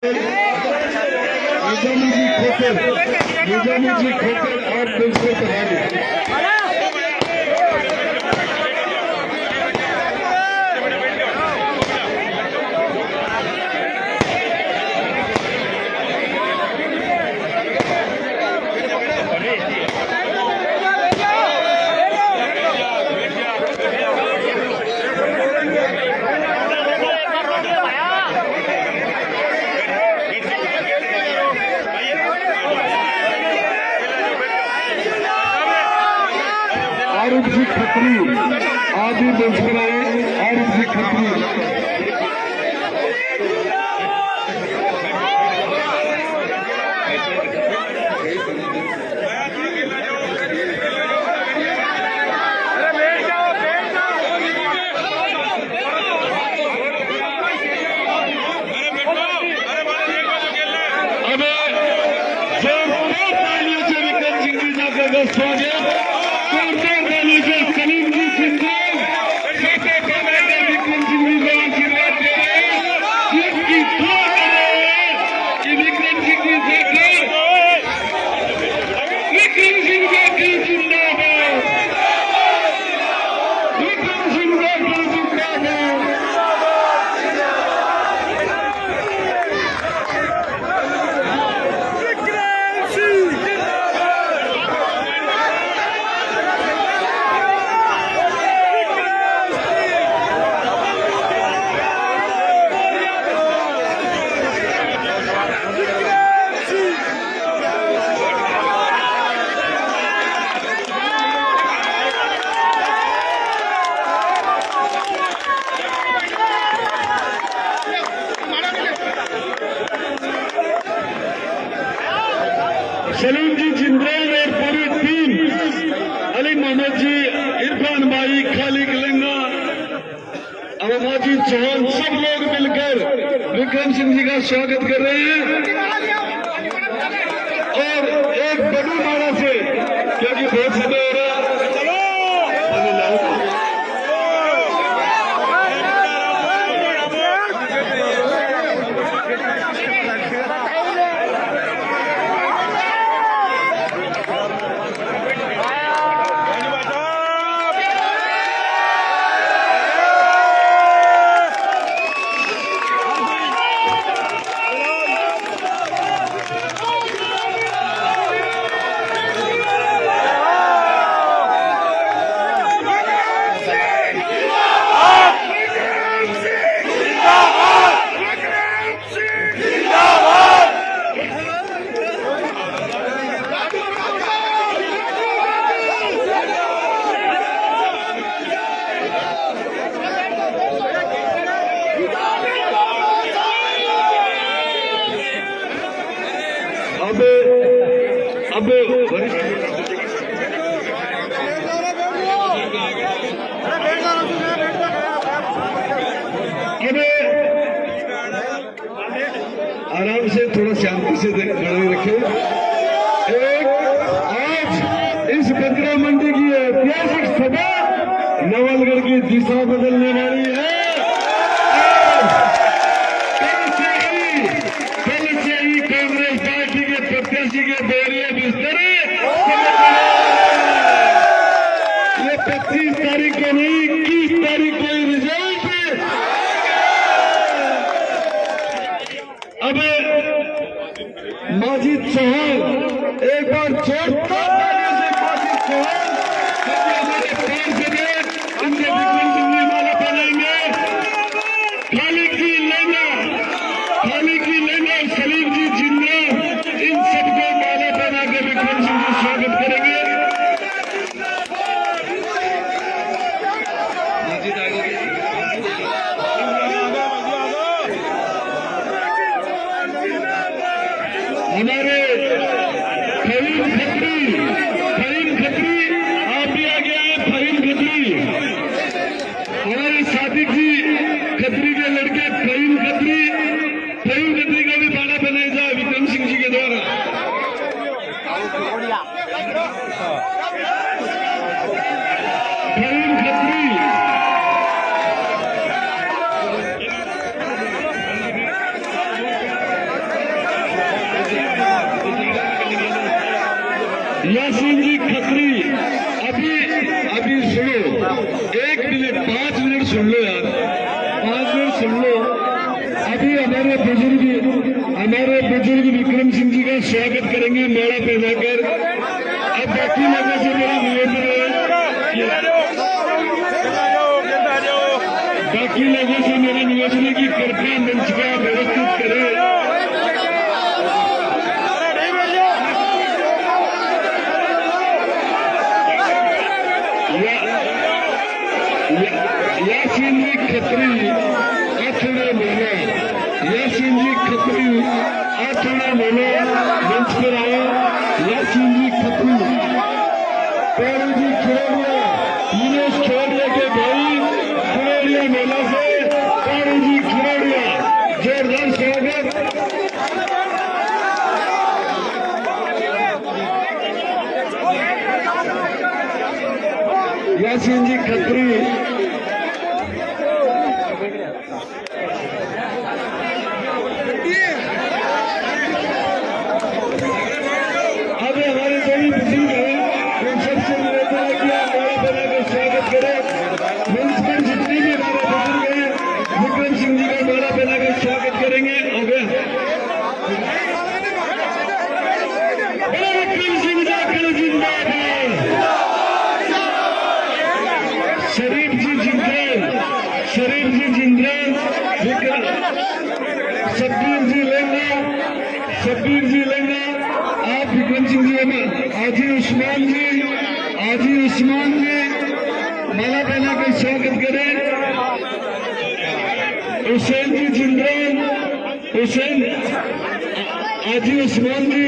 निजामी जी खोकर और प्रिंसिपल कहानी आरिफ जी खत्री आदि मुस्कुराए आरिफ जी खत्री अब जोरदार तालियों से विक्रम सिंह जी का स्वागत सलीम जी सिंह सबसे पहले विक्रम सिंह जी को आशीर्वाद दे रहे हैं इसकी दुआ कर रहे हैं कि विक्रम सिंह जी से विक्रम सिंह का दिल जिंदाबाद विक्रम सिंह का दिल जिंदाबाद सलीम जी जिंद्रेल और पूरी टीम अली मोहम्मद जी इरफान भाई खालिक लंगा अमाजीद चौहान सब लोग मिलकर विक्रम सिंह जी का स्वागत कर रहे हैं और एक बड़ी माला से क्योंकि बहुत समय हो रहा है अब आराम से थोड़ा शांति से खड़े रखे। आज इस बंदरा मंडी की ऐतिहासिक सभा नवलगढ़ की दिशा बदलने वाली है। कल से ही कांग्रेस पार्टी के प्रत्याशी के बोरिए बिस्तरे ये 25 तारीख को नहीं 21 तारीख को ही रिजल्ट। अब माजिद चौहान एक बार जोरदार तालियों से माजिद चौहान हमारे पैर से देख उनके विक्रम सिंह जी माला बनाएंगे। खालिक जी लेना और सलीम जी जिंदा इन सबको माला बनाकर विक्रम सिंह जी स्वागत करेंगे। हमारे फहीम खत्री आप भी आगे आए। फहीम खत्री हमारे सादिक जी खत्री के लड़के फहीम खत्री का भी बाड़ा बनाया जाए विक्रम सिंह जी के द्वारा। फहीम खत्री यासीन जी खत्री, अभी सुनो, 1 मिनट 5 मिनट सुन लो यार, 5 मिनट सुन लो। अभी हमारे बुजुर्ग विक्रम सिंह जी का स्वागत करेंगे माला पहनाकर। अब बाकी लोगों से मेरा निवेदन है, कि कृपया मंच का व्यवस्थित करें। यासीन जी खत्री आठना महीना, यासीन जी खत्री आठना महीना मंच पर आए। यासीन जी खत्री, पैरू जी खिरोड़िया, यूनुस खिरोड़िया के भाई खिरोड़िया मेला से पैरू जी खिरोड़िया, जोरदार स्वागत। यासीन जी खत्री, अब हमारे सभी बुजुर्ग हैं, उन सबसे निवेदन है कि आप माला बनाकर स्वागत करें। मंच पर जितने भी हमारे बुजुर्ग हैं, विक्रम सिंह जी का माला बनाकर स्वागत करेंगे। विक्रम सिंह जाकर जिंदाबाद, शरीफ जी जिंदाबाद, शरीफ जी जिंदाबाद, शब्बीर जी लेंगा, शब्बीर जी लेंगा। आप विक्रम सिंह जी, आजी उस्मान जी माला पहना कर स्वागत करें। हुसैन जी जिंदाबाद, हुसैन, आजी उस्मान जी,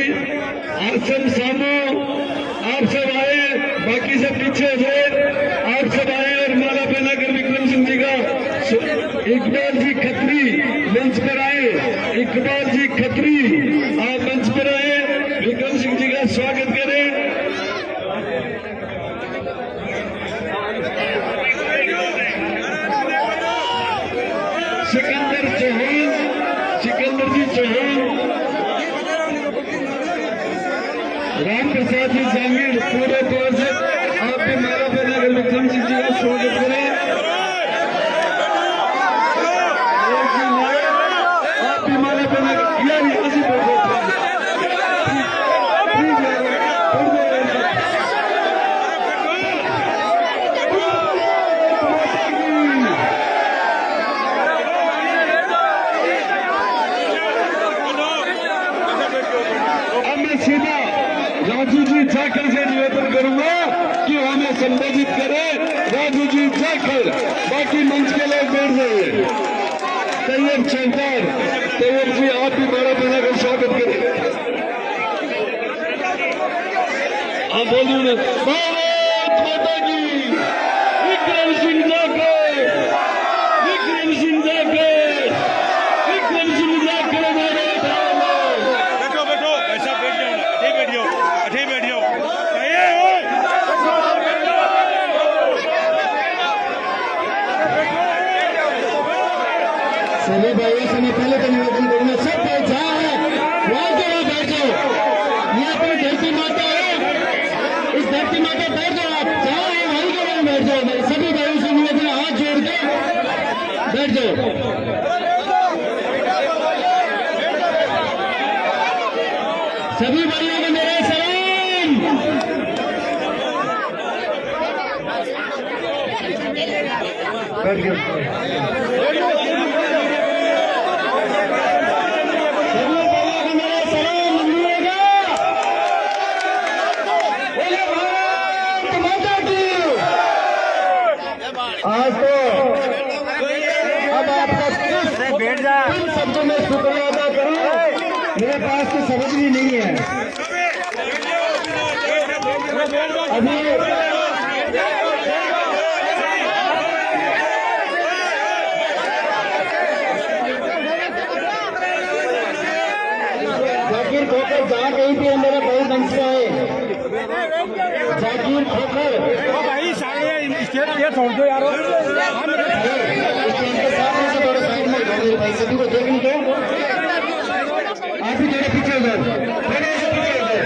आसम सामो, आप सब आए, बाकी सब पीछे हो जाए। आप सब आए और माला पहनाकर विक्रम सिंह जी का। इकबाल जी खत्री मंच पर आए, इकबाल जी खत्री आप मंच पर आए, विक्रम सिंह जी का स्वागत करें। सिकंदर चौहान, सिकंदर जी चौहान, राम प्रसाद जी जहांगीर, पूरे तौर से आप भी माला पहनाकर विक्रम सिंह जी का स्वागत करें। आप भी माला पहनाकर यहाँ से बोल सीधा राजू जी जाकर से निवेदन करूंगा कि हमें संबोधित करें। राजू जी जाकर, बाकी मंच के लोग बैठ जाइए। तैयब चौधर, तैयब जी आप भी माला बनाकर स्वागत करें। आप बोलिए भारत माता की, विक्रम सिंह जाकर, विक्रम सिंह जाकर, विक्रम सिंह जाकर सभी भाइयों से मैं पहले तो निवेदन करूंगा, सब भाई जहाँ है वहां के वहां बैठ जाओ। ये अपनी धरती माता है, इस धरती माता बैठ जाओ। आप जहाँ है वहीं के वहां बैठ जाओ। सभी भाइयों से निवेदन, हाथ जोड़ के बैठ जाओ। सभी भाइयों को मेरा सलाम। बैठ गया। आज तो अब आपका किन शब्दों में शुक्रिया अदा करूं, मेरे पास तो समझ भी नहीं है। अभी जाकिर खोकर जहाँ कहीं भी मेरा बहुत मंच पे है। जाकिर खोकर भाई सारे स्टेट ये छोड़ दो यार, भाई सभी को देख लीजिए। आप भी थोड़े पीछे हो जाओ, थोड़े से पीछे हो जाओ।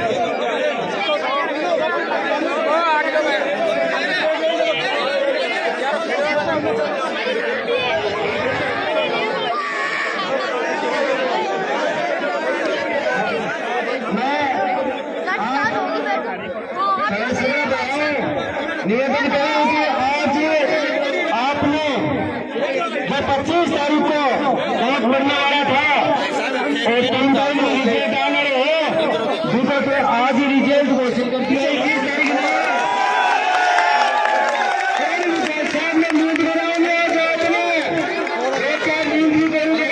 निवेदन करें कि आज आपने जो 25 तारीख को वोट पड़ने वाला था और 3 तारीख में रिजल्ट आने हो जिनको के आज ही रिजल्ट घोषित कर दिया 21 तारीख में सामने नींद बनाओगे एक क्या नींद भी करोगे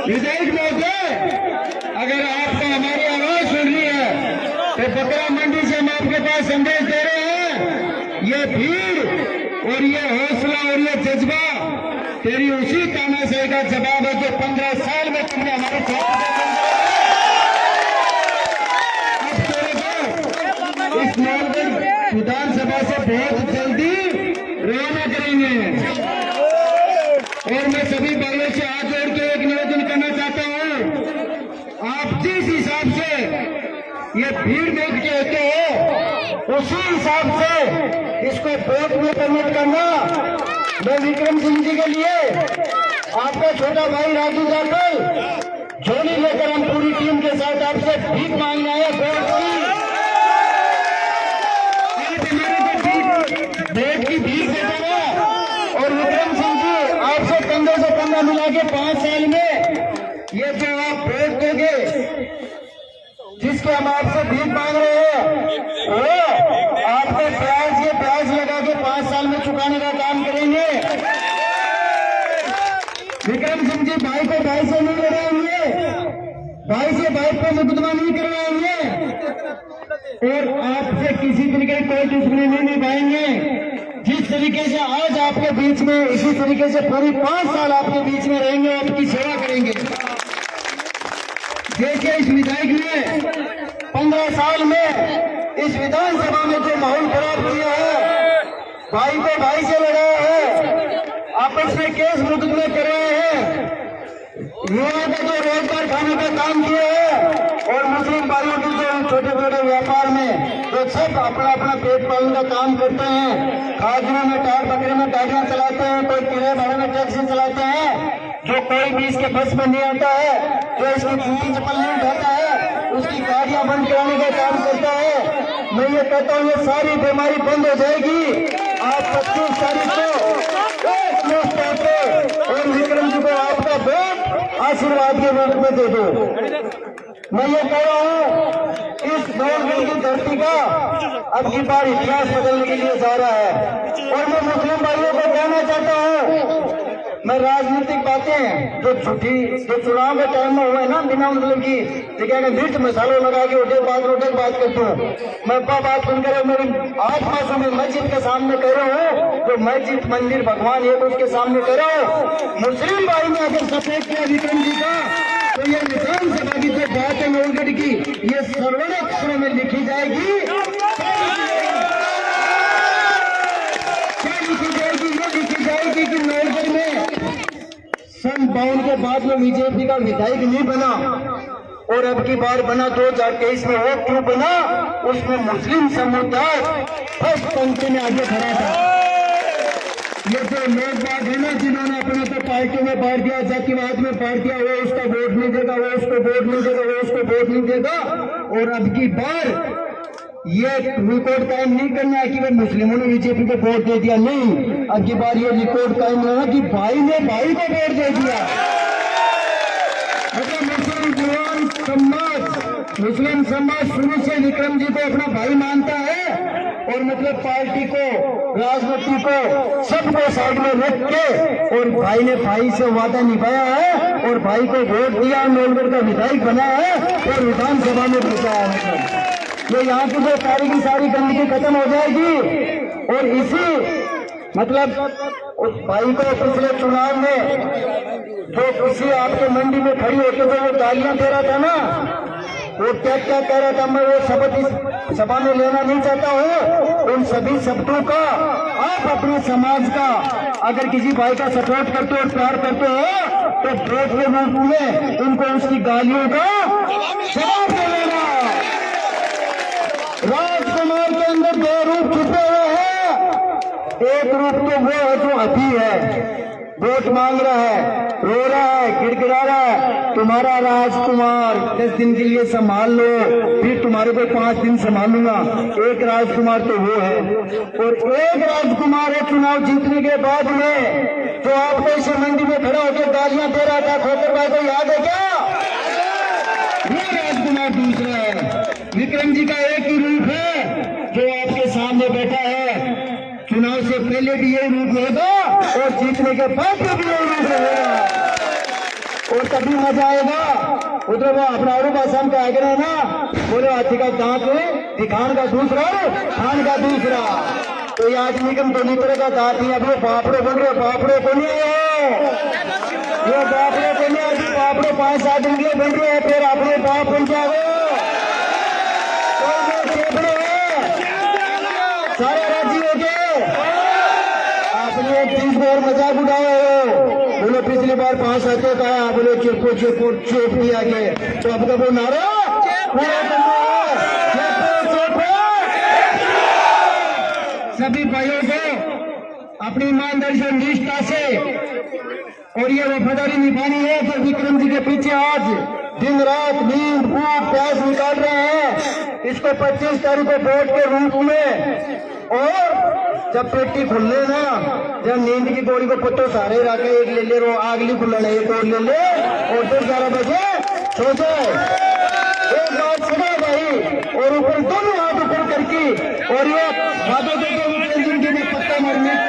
विधायक महोदय, अगर आपको हमारी आवाज सुननी है तो बकरा मंडी से हम आपके पास संदेश दे रहे हैं। ये भीड़ और ये हौसला और ये जज्बा तेरी उसी तानाशाही का जवाब है जो 15 साल में तुमने हमारे इस नालगढ़ विधानसभा से बहुत जल्दी रवाना करेंगे। और मैं सभी भाइयों से हाथ जोड़ के एक निवेदन करना चाहता हूं, आप जिस हिसाब से ये भीड़ देख के होते हो उसी हिसाब से इसको वोट में कन्वर्ट करना। मैं विक्रम सिंह जी के लिए आपका छोटा भाई राजू राठौर झोली लेकर हम पूरी टीम के साथ आपसे भीख मांगना है वोट की भीख देता है। और विक्रम सिंह जी आपसे कंधे से कंधा मिला के 5 साल में ये जो आप वोट दोगे जिसके हम आपसे भीख मांग रहे हैं वो आपको ब्याज लगा के 5 साल में चुकाने का काम करेंगे। विक्रम सिंह जी भाई को भाई से नहीं लड़ाएंगे, भाई से भाई को मुकदमा नहीं करवाएंगे और आपसे किसी तरीके की कोई दुश्मनी नहीं निभाएंगे। जिस तरीके से आज आपके बीच में इसी तरीके से पूरी 5 साल आपके बीच में रहेंगे, आपकी सेवा करेंगे। देखिए इस विधायक ने 15 साल में इस विधानसभा में जो माहौल खराब किया है, भाई को भाई से लड़ाया है, आपस में केस मुकदमे कर रहे हैं, युवाओं का जो रोजगार खाने का काम किया है और मुस्लिम भाइयों के जो छोटे छोटे व्यापार में तो सब अपना अपना पेट पालन का काम करते हैं। खाजरों में टार बकरे में गाड़ियां चलाते हैं, कोई किराए भाड़े में टैक्सी चलाते हैं। जो कोई भी इसके बस में नहीं आता है, जो इसकी जूती चप्पल नहीं उठाता है, उसकी गाड़ियां बंद कराने का काम करता है। मैं ये कहता हूँ ये सारी बीमारी बंद हो जाएगी। आप 25 तारीख को और विक्रम जी को आपका वोट आशीर्वाद के रूप में दे दो। मैं ये कह रहा हूँ इस नालगढ़ की धरती का अब की बार इतिहास बदलने के लिए जा रहा है। और मैं मुस्लिम भाइयों को कहना चाहता हूँ, मैं राजनीतिक बातें जो झूठी जो चुनाव के टाइम में हुए ना बिना मतलब की जगह मिर्च मसालों लगा के उठे बात करता हूँ। मैं बात सुनकर मेरी आत्मा में मस्जिद के सामने कह रहा हूँ, जो मस्जिद मंदिर भगवान है तो उसके सामने कह रहा हूँ। मुस्लिम भाई ने अगर सपोर्ट किया विक्रम जी का तो ये विधानसभा की जो बात है नालगढ़ की ये स्वर्ण अक्षरों में लिखी जाएगी। क्या लिखी जाएगी? ये लिखी जाएगी कि नालगढ़ में सन 52 के बाद में बीजेपी का विधायक नहीं बना और अब की बार बना 2023 में वो क्यों बना? उसमें मुस्लिम समुदाय फर्स्ट पंक्ति में आगे खड़ा था। ये जो लोग बात है ना जिन्होंने अपने तो पार्टियों में बांट दिया, जातिवाद में बांट दिया, वो उसका वोट नहीं देगा, वो उसको वोट नहीं देगा, वो उसको वोट नहीं देगा। और अब की बार ये रिकॉर्ड कायम नहीं करना है कि वे मुस्लिमों ने बीजेपी को वोट दे दिया, नहीं। अब की बार ये रिकॉर्ड कायम करना कि भाई ने भाई को वोट दे दिया। मतलब मुस्लिम समाज शुरू से विक्रम जी को अपना भाई मानता है और मतलब पार्टी को राजनीति को सबको साइड में रख के और भाई ने भाई से वादा निभाया है और भाई को वोट दिया, नालगढ़ का विधायक बना है और विधानसभा में घुसा है। मतलब ये यहाँ की जो सारी गंदगी खत्म हो जाएगी। और इसी मतलब उस भाई को पिछले चुनाव में जो किसी आपके मंडी में खड़ी होकर जो वो गालियां दे रहा था ना, वो क्या क्या कह रहा था, मैं वो शब्द इस सभा में लेना नहीं चाहता हूँ। उन सभी शब्दों का आप अपने समाज का अगर किसी भाई का सपोर्ट करते हो और प्यार करते हो तो वोट के रूप में उनको उसकी गालियों का जवाब दे लेना। राजकुमार के अंदर 2 रूप छुपे हुए हैं। एक रूप तो वो है जो अभी है, वोट मांग रहा है, रो रहा है, गिड़गिड़ा रहा है। तुम्हारा राजकुमार 10 दिन के लिए संभाल लो, फिर तुम्हारे को 5 दिन संभालूंगा। एक राजकुमार तो वो है, और एक राजकुमार है चुनाव जीतने के बाद में जो आपको इस मंडी में खड़ा होकर गालियां दे रहा था, खोकर भाई को याद है क्या? ये राजकुमार दूसरा है। विक्रम जी का एक ही रूप है जो आपके सामने बैठा है। चुनाव से पहले भी यही रूप होगा और जीतने के बाद भी यही रूप रहेगा, और तभी मजा आएगा। उधर वो अपना और आसाम का आगे ना बोले हाथी का दांत दिखान का दूसरा खान का दूसरा। तो ये आज निगम तो तरह का दांत नहीं, अब वो बापड़े बन रहे, बापड़े को नहीं है ये बापड़े को नहीं, अभी बापड़े 5-7 दिन के लिए बन रहे हैं, फिर अपने बाप बन जाओ। सारे राजी हो गए। आपने एक चीज को और मजाक उठाया हो, बोले पिछली बार 5 आते कहा, बोले चुप चुप दिया गया, तो अब वो नारा सभी भाइयों को अपनी ईमानदारी से निष्ठा से और ये वफादारी निभानी है। तो विक्रम जी के पीछे आज दिन रात नींद भूख प्यास निकाल रहे हैं। इसको 25 तारीख को वोट के रूप में, और जब पेटी खुलने ना, जब नींद की गोली को पत्तों सारे रखे, एक ले ले रो आगली खुलना, एक और ले ले, और फिर 11 बजे सो जाए। एक बात सुना भाई, और ऊपर दोनों हाथ ऊपर करके, और ये बातों के जिंदगी में पत्ता मरने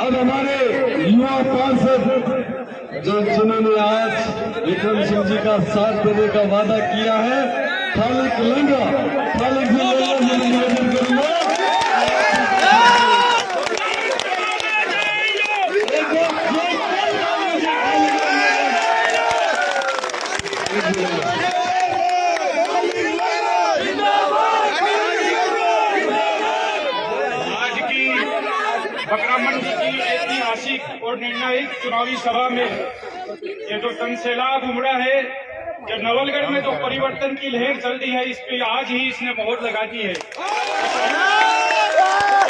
अब हमारे युवा पार्षद जिन्होंने आज विक्रम सिंह जी का साथ देने का वादा किया है, खालिक लंगा, खालिक जी लंगा मैं निवेदन करूंगा। बकरा मंडी की ऐतिहासिक और निर्णायक चुनावी सभा में ये जो सनसैलाब उमड़ा है, जब नवलगढ़ में जो परिवर्तन की लहर चल रही है, इस पे आज ही इसने मोहर लगा दी है।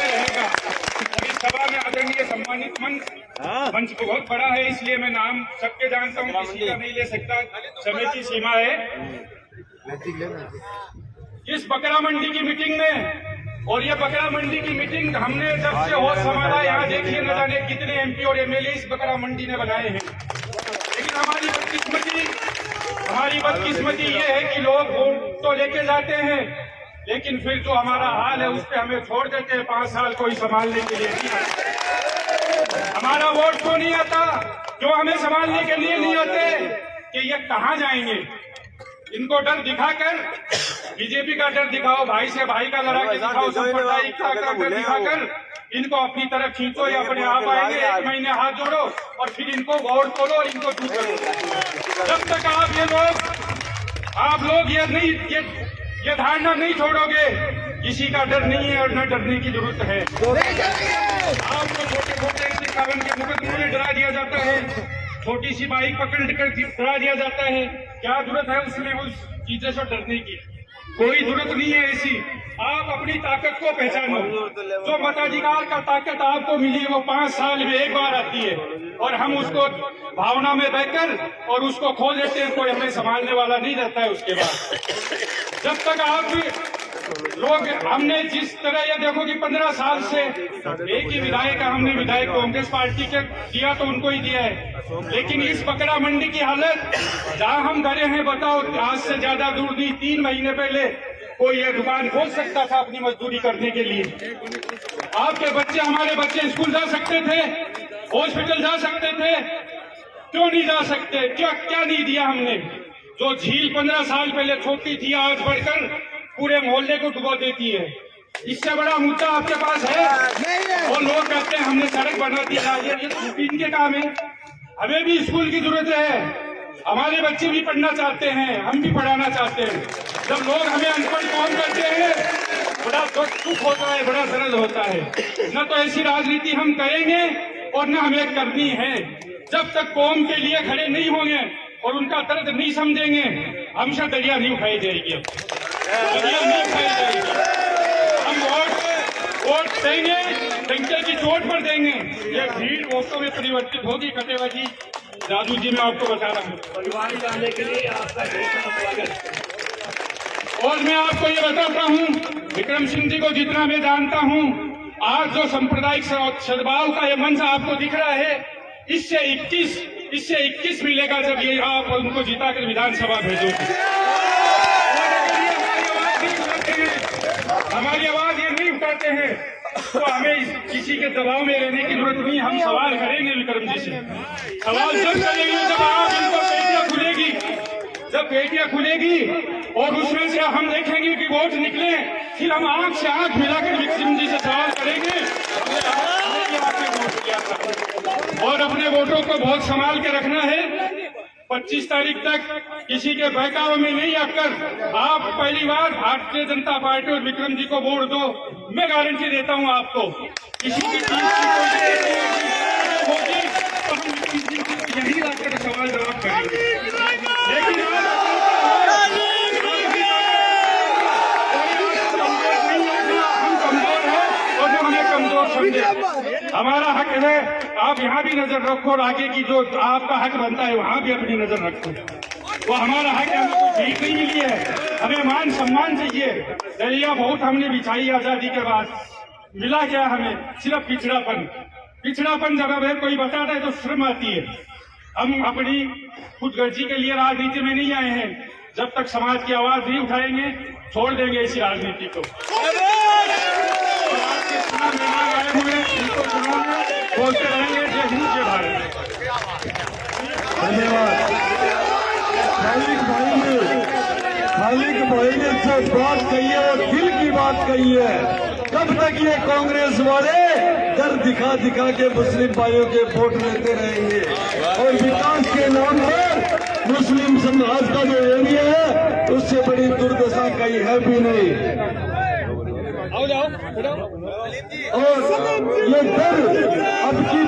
रहेगा इस सभा में आदरणीय सम्मानित मंच बहुत बड़ा है, इसलिए मैं नाम सबके जानता हूँ, किसी का नहीं ले सकता, समय की सीमा है। इस बकरा मंडी की मीटिंग में, और ये बकरा मंडी की मीटिंग हमने जब से होश संभाला, यहाँ देखिए न जाने कितने एमपी और एमएलए इस बकरा मंडी ने बनाए हैं। लेकिन हमारी बदकिस्मती ये है कि लोग वोट तो लेके जाते हैं, लेकिन फिर जो हमारा हाल है उस पर हमें छोड़ देते हैं। 5 साल कोई संभालने के लिए नहीं आता। हमारा वोट तो नहीं आता, जो हमें संभालने के लिए नहीं आते कि ये कहाँ जाएंगे। इनको डर दिखाकर, बीजेपी का डर दिखाओ, भाई से भाई का लड़ा के दिखाओ, सांप्रदायिक का डर दिखाकर इनको अपनी तरफ खींचो, या अपने आप आएंगे। 1 महीने हाथ जोड़ो और फिर इनको वोट खोलो और इनको दूर करो। जब तक आप लोग ये धारणा नहीं छोड़ोगे, किसी का डर नहीं है और न डरने की जरूरत है। आपको छोटे छोटे कानून के मुकदमों में डरा दिया जाता है, छोटी सी बाइक पकड़ कर डरा दिया जाता है। क्या जरूरत है उसमें उस चीजें से डरने की? कोई जरूरत नहीं है ऐसी। आप अपनी ताकत को पहचानो। जो मताधिकार का ताकत आपको मिली है वो 5 साल में एक बार आती है, और हम उसको भावना में बहकर और उसको खो देते हैं। कोई हमें संभालने वाला नहीं रहता है उसके बाद। जब तक आप लोग, हमने जिस तरह ये देखो कि 15 साल से एक ही विधायक, हमने विधायक कांग्रेस पार्टी के दिया तो उनको ही दिया है। लेकिन इस बकरा मंडी की हालत जहाँ हम खड़े हैं, बताओ, आज से ज्यादा दूर नहीं, 3 महीने पहले कोई ये दुकान खोल सकता था अपनी मजदूरी करने के लिए। आपके बच्चे, हमारे बच्चे स्कूल जा सकते थे, हॉस्पिटल जा सकते थे, क्यों नहीं जा सकते? क्या नहीं दिया हमने? जो झील 15 साल पहले छोटी थी, आज बढ़कर पूरे मोहल्ले को डुबो देती है। इससे बड़ा मुद्दा आपके पास है? और लोग कहते हैं हमने सड़क बना दी, ये इनके काम है। हमें भी स्कूल की जरूरत है, हमारे बच्चे भी पढ़ना चाहते हैं, हम भी पढ़ाना चाहते हैं। जब लोग हमें अनपढ़ कौन करते हैं, बड़ा दुख होता है, बड़ा दर्द होता है। न तो ऐसी राजनीति हम करेंगे और न हमें करनी है। जब तक कौम के लिए खड़े नहीं होंगे और उनका दर्द नहीं समझेंगे, हमसे दरिया नहीं उठाई जाएगी, दरिया नहीं उठाई जाएगी। हम वोट देंगे, डंके की चोट पर देंगे। ये भीड़ वोटों में परिवर्तित होगी। कटेवा जी, राजू जी, मैं आपको बता रहा हूँ, परिवार लाने के लिए आपका स्वागत। और मैं आपको ये बताता हूँ, विक्रम सिंह जी को जितना मैं जानता हूँ, आज जो सांप्रदायिक सद्भाव का ये मंच आपको दिख रहा है, इससे 21 मिलेगा जब ये आप उनको जिताकर विधानसभा भेजोगे। हमारी आवाज ये नहीं उठाते हैं, तो हमें किसी के दबाव में रहने की जरूरत नहीं। हम सवाल करेंगे विक्रम जी से, सवाल जब करेंगे जब आप इनको पेटियां खुलेगी, जब पेटियां खुलेगी और उसमें से हम देखेंगे कि वोट निकले, फिर हम आंख से आंख मिलाकर विक्रम जी से सवाल करेंगे आपने वोट किया था। और अपने वोटों को बहुत संभाल के रखना है। 25 तारीख तक किसी के बहकावे में नहीं आकर आप पहली बार भारतीय जनता पार्टी और विक्रम जी को वोट दो। मैं गारंटी देता हूं आपको, किसी की चीज की होगी तो हम विक्रम जी यही आकर सवाल जवाब करेंगे। लेकिन हम कमजोर हैं और जो हमें कमजोर समझे। हमारा हक है, आप यहाँ भी नजर रखो और आगे की जो आपका हक बनता है वहाँ भी अपनी नजर रखो। वो हमारा हक है, हमें कोई भीख नहीं मिली है, हमें मान सम्मान चाहिए। दलिया बहुत हमने बिछाई आजादी के बाद, मिला क्या हमें? सिर्फ पिछड़ापन जब हमें कोई बताता है तो शर्म आती है। हम अपनी खुदगर्जी के लिए राजनीति में नहीं आए हैं। जब तक समाज की आवाज नहीं उठाएंगे, छोड़ देंगे इसी राजनीति को। बोलते रहेंगे जय हिंद जय भारत। धन्यवाद। खालिक भाई ने जो बात कही है वो दिल की बात कही है। कब तक ये कांग्रेस वाले डर दिखा दिखा के मुस्लिम भाइयों के वोट लेते रहेंगे और विकास के नाम पर मुस्लिम समाज का जो एरिया है उससे बड़ी दुर्दशा कहीं है भी नहीं। और ये डर अब की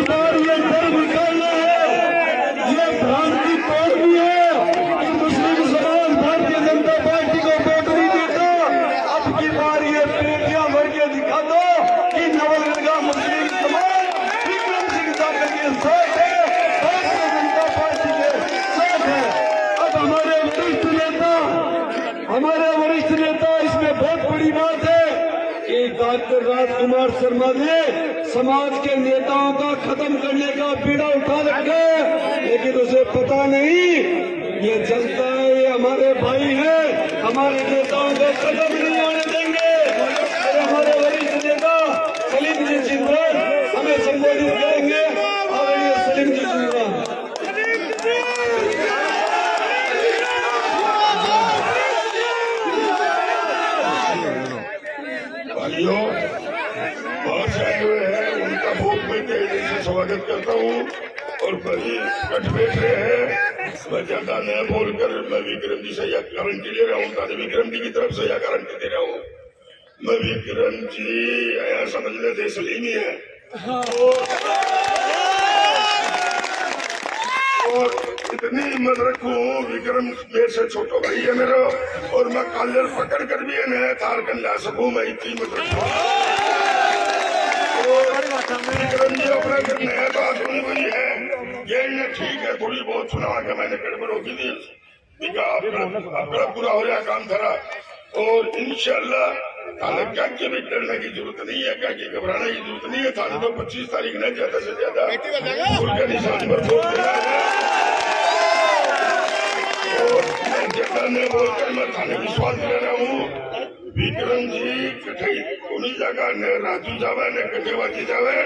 बार ये डर निकालना है। ये भ्रांति तोड़नी है कि मुस्लिम समाज भारतीय जनता पार्टी को वोट नहीं देता। अब की बार ये पेटियां भर के दिखा दो कि नवलगढ़ मुस्लिम समाज विक्रम सिंह साहब के साथ है, भारतीय जनता पार्टी के साथ है। अब हमारे वरिष्ठ नेता इसमें बहुत बड़ी बात है कि डॉक्टर राजकुमार शर्मा ने समाज के नेताओं का खत्म करने का बीड़ा उठा रखा है, लेकिन उसे पता नहीं ये जनता है, ये हमारे भाई हैं, हमारे नेताओं को खत्म नहीं होने देंगे। और हमारे वरिष्ठ नेता सलीम जी जिंदाबाद हमें संबोधित करेंगे। आदरणीय सलीम जी जिंदाबाद। भाइयों, बहुत से आए हुए हैं, उनका बहुत मैं तेजी से स्वागत करता हूँ। और भाई कट बैठ रहे हैं, मैं ज्यादा न बोलकर मैं विक्रम जी से यह गारंटी ले रहा हूँ, ताकि विक्रम जी की तरफ से यह गारंटी दे रहा हूँ। मैं विक्रम जी आया समझने से सलीमी है और इतनी हिम्मत रखूं, विक्रम मेरे से छोटा भाई है मेरा, और मैं कालर पकड़ कर भी इन्हें तार कर ला सकूं। मैं इतनी हिम्मत रखूं। विक्रम जी अपना करने है तो आदमी वही है, ये ठीक है। थोड़ी बहुत सुना के मैंने गड़बड़ होगी थी, आपका पूरा हो रहा काम था। और इंशाल्लाह थाने क्या के भी डरने की जरूरत नहीं है, क्या घबराने की जरूरत नहीं है। थाने तो 25 तारीख न ज्यादा से ज्यादा उनका निशान पर वोट देना है। और मैं ज्यादा न बोलकर मैं थाने विश्वास ले रहा हूँ। विक्रम जी कठई कोई जगह न राजू जावे न कटेवा जी जावे,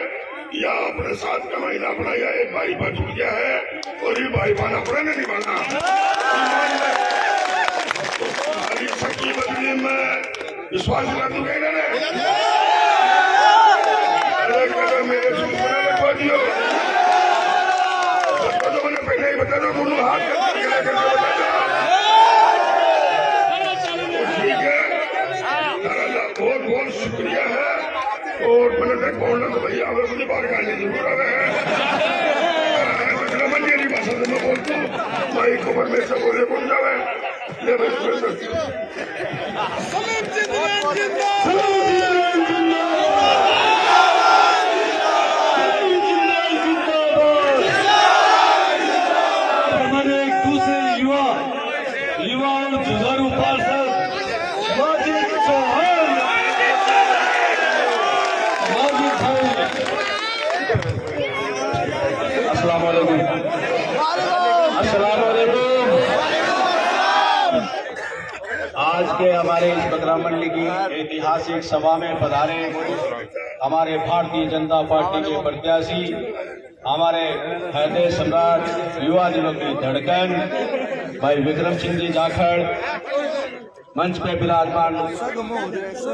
या अपने साथ का महीना अपना या एक भाई बा जुड़ गया है और ये भाई बहन अपने ने निभाना। तो सकी बदली में विश्वास रखूंगा। मेरे सुना लगवा दियो। तो मैंने पहले ही बता दो, दोनों हाथ करके बता दो। ठीक है, बहुत बहुत शुक्रिया है। और मैंने बोलना तो भैया हमें मुझे बाहर गाने की जरूरत है। मेरी भाषा से मैं बोलता हूँ, भाई खबर में से बोले बोल जावे। ये भाई हमारे एक दूसरे युवा और जुझारू पार्षद माजिद चौहान, अस्सलाम वालेकुम। आज के हमारे इस बकरा मंडी की ऐतिहासिक सभा में पधारे हमारे भारतीय जनता पार्टी के प्रत्याशी, हमारे हैदर सम्राट, युवा दिलों की धड़कन भाई विक्रम सिंह जी जाखड़, मंच पे विराजमान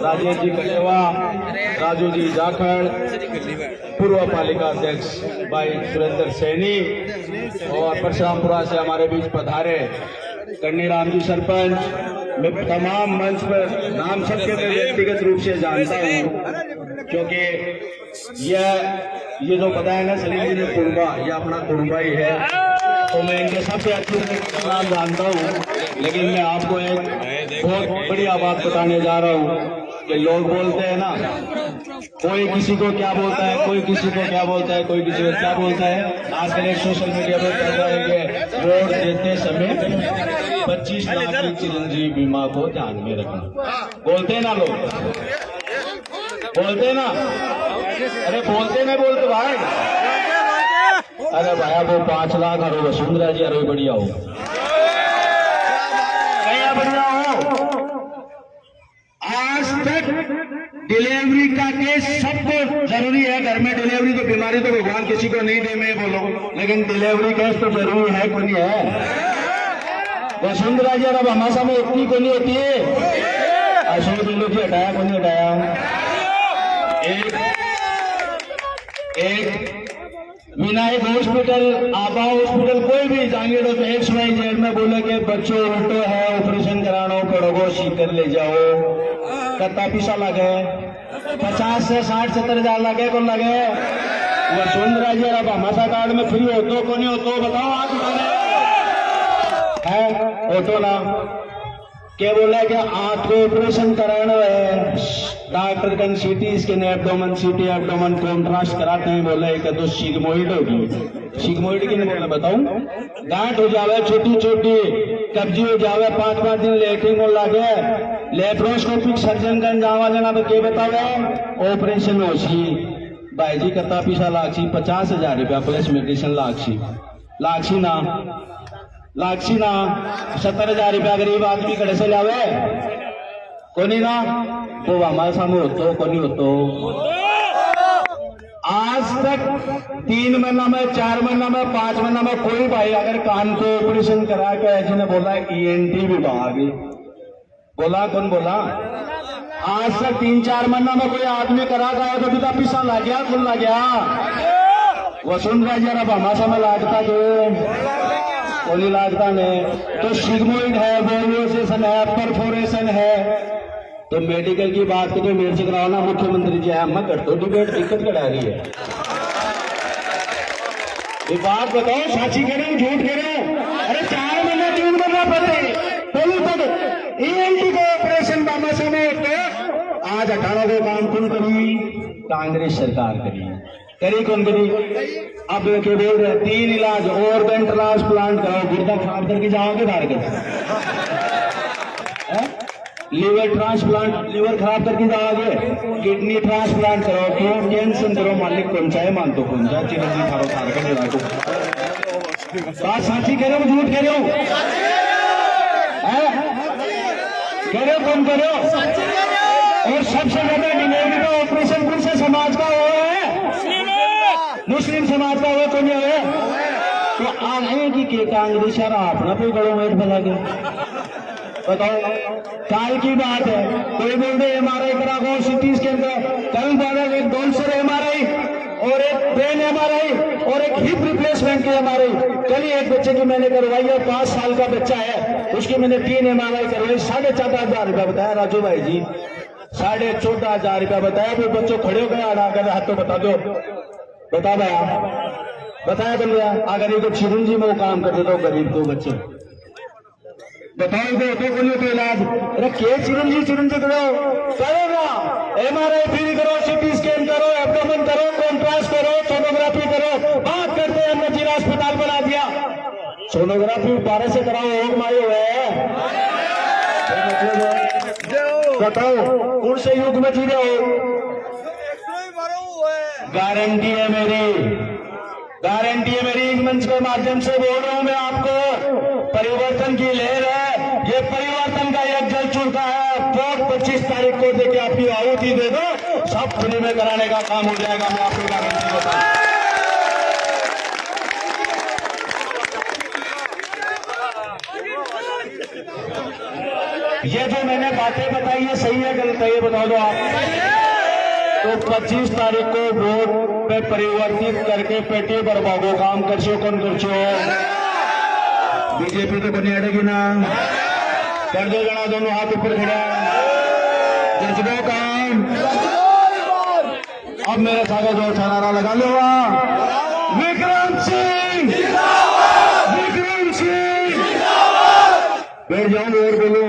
राजेश जी कटेवा, राजू जी जाखड़, पूर्व पालिका अध्यक्ष भाई सुरेंद्र सैनी और परशुरामपुरा से हमारे बीच पधारे कन्नीराम जी सरपंच। मैं तमाम मंच पर नाम सबके मैं व्यक्तिगत रूप से जानता हूँ, क्योंकि ये जो बताया ना सलीम जी ने कुर्बा, ये अपना कुर्बा ही है, तो मैं इनके सबसे अच्छे से नाम जानता हूँ। लेकिन मैं आपको एक बहुत बढ़िया बात बताने जा रहा हूँ कि लोग बोलते हैं ना, कोई किसी को क्या बोलता है, कोई किसी को क्या बोलता है, कोई किसी को क्या बोलता है। आजकल एक सोशल मीडिया पर चल रहा है कि वोट देते समय 25 लाख की चिरंजीवी बीमा को ध्यान में रखना, बोलते हैं ना लोग, बोलते ना। अरे बोलते नहीं बोलते भाई, अरे भाई वो 5 लाख और वसुंधरा जी अरे बढ़िया हो, क्या बढ़िया हो। आज तक डिलीवरी का केस सबको जरूरी है, घर में डिलीवरी तो बीमारी तो भगवान किसी को नहीं दे, मैं बोलो, लेकिन डिलीवरी केस तो जरूरी है, कोई नहीं है। वसुंधरा जी अब हमारे सामने इतनी को नहीं होती है, अशोक दिलों की हटाया को नहीं हटाया। एक विनायक हॉस्पिटल, आबा हॉस्पिटल, कोई भी जाएंगे तो XYZ में बोले कि बच्चों उल्टो है, ऑपरेशन कराना पड़ोगो, सीकर ले जाओ, कत्ता पैसा लगे 50 से 60-70 हजार लगे को लगे। वसुंधरा जी अब हमारा कार्ड में फ्री हो तो को नहीं हो तो बताओ आप है ऑटो ना क्या बोला कि आंख को ऑपरेशन कराना है, डॉक्टर का CT scan, abdomen CT abdomen contrast कराते हैं, बोला एक तो सिग्मोइड होगी, सिग्मोइड की नहीं बोला बताऊं, गांठ हो जावे छोटी छोटी, कब्जी हो जावे, 5-5 दिन लेटरिन को लगे, लेप्रोस्कोपिक सर्जन का जावा लेना तो क्या बतावे ऑपरेशन हो सी भाई जी कत्ता पैसा लाखी 50,000 रुपया प्लस मेडिसिन लाखी ना 70,000 रुपया गरीब आदमी कड़े से लावे कोनी ना, वो हमारे सामने होतो कोनी होतो। आज तक 3 महीना में, 4 महीना में, 5 महीना में कोई भाई अगर कान को ऑपरेशन करा के जिन्हें बोला ENT विभाग, बोला कौन बोला, आज तक 3-4 महीना में कोई आदमी करा गया तो बिता पैसा लग गया, खुल लग गया। वसुंधरा जी अब हमारे सामने लागता जो कोई लागता नहीं, तो सिग्मोइड है, वोल्वोसेशन है, परफोरेशन है, तो मेडिकल की बात तो मेरे से कराना मुख्यमंत्री जी है, मैं कर दो डिबेट, दिक्कत करा रही है। ये बात बताओ, साची कह रहे हो झूठ कह रहे हो? अरे 4 महीने 3 महीना पते बोलू तो ENT को ऑपरेशन बाबा समय आज 18 को काम कौन करी, कांग्रेस सरकार करी कौन करी। अब के बोल रहे 3 इलाज ऑर्गन ट्रांसप्लांट कराओ, गुर्दा खराब करके जाओगे बाहर के, लीवर ट्रांसप्लांट लीवर खराब करके जाओगे, किडनी ट्रांसप्लांट कराओ, क्यों कैंसर करो, मालिक कौन सा है मान तो कौन सा चिरंजीवी थारो थार कर बात साची कह रहे हो झूठ कह रहे हो, कह रहे हो कौन कह रहे हो। और सबसे ज्यादा डिलीवरी का ऑपरेशन कौन से समाज का हुआ है, मुस्लिम समाज का हुआ कौन है, तो आगे की कांग्रेस अपना कोई बड़ो वेट बना के बताओ। काल की बात है, कोई बोल रहे MRI करा को, CT स्कैन का, कल बार एक 200 MRI हिप रिप्लेसमेंट की हमारी कल ही एक बच्चे की मैंने करवाई है, 5 साल का बच्चा है, उसकी मैंने 3 MRI करवाई, 14,500 रुपया बताया राजू भाई जी, 14,500 रुपया बताया। फिर बच्चों खड़े हो गए, अड़ा कर हाथ तो बता दो, बता भैया, बताया तुम अगर ये तो चिरंजी में वो काम करते तो गरीब को बच्चे बताओ तो इलाज रखे चिरंजी करो ना, MRI फ्री करो, CT स्कैन करो, एब्डोमेन करो, कॉन्ट्रास्ट करो, सोनोग्राफी करो। बात करते हैं, हमने जिला अस्पताल बना दिया, सोनोग्राफी 12 से कराओ, और मायो है बताओ कौन से युग में जी रहे हो। गारंटी है मेरी इस मंच के माध्यम से बोल रहा हूं मैं आपको, परिवर्तन की लहर है, ये परिवर्तन का एक जल चुका है। वोट 25 तारीख को देके आपकी आहुति दे दो, सब फ्री में कराने का काम हो जाएगा, मैं आपको गारंटी देता हूं। ये जो मैंने बातें बताई है सही है गलत है, ये बता दो आप। तो 25 तारीख को वोट पे परिवर्तित करके पेटी पर भागो, काम कर छो, कौन कर छो, बीजेपी तो बनी अड़ेगी ना, कर दो जना, दोनों हाथ ऊपर खड़ा, जज्बो काम। अब मेरे साथ जो नारा लगा लो, विक्रम सिंह, विक्रम सिंह, बैठ जाऊं और बोलो,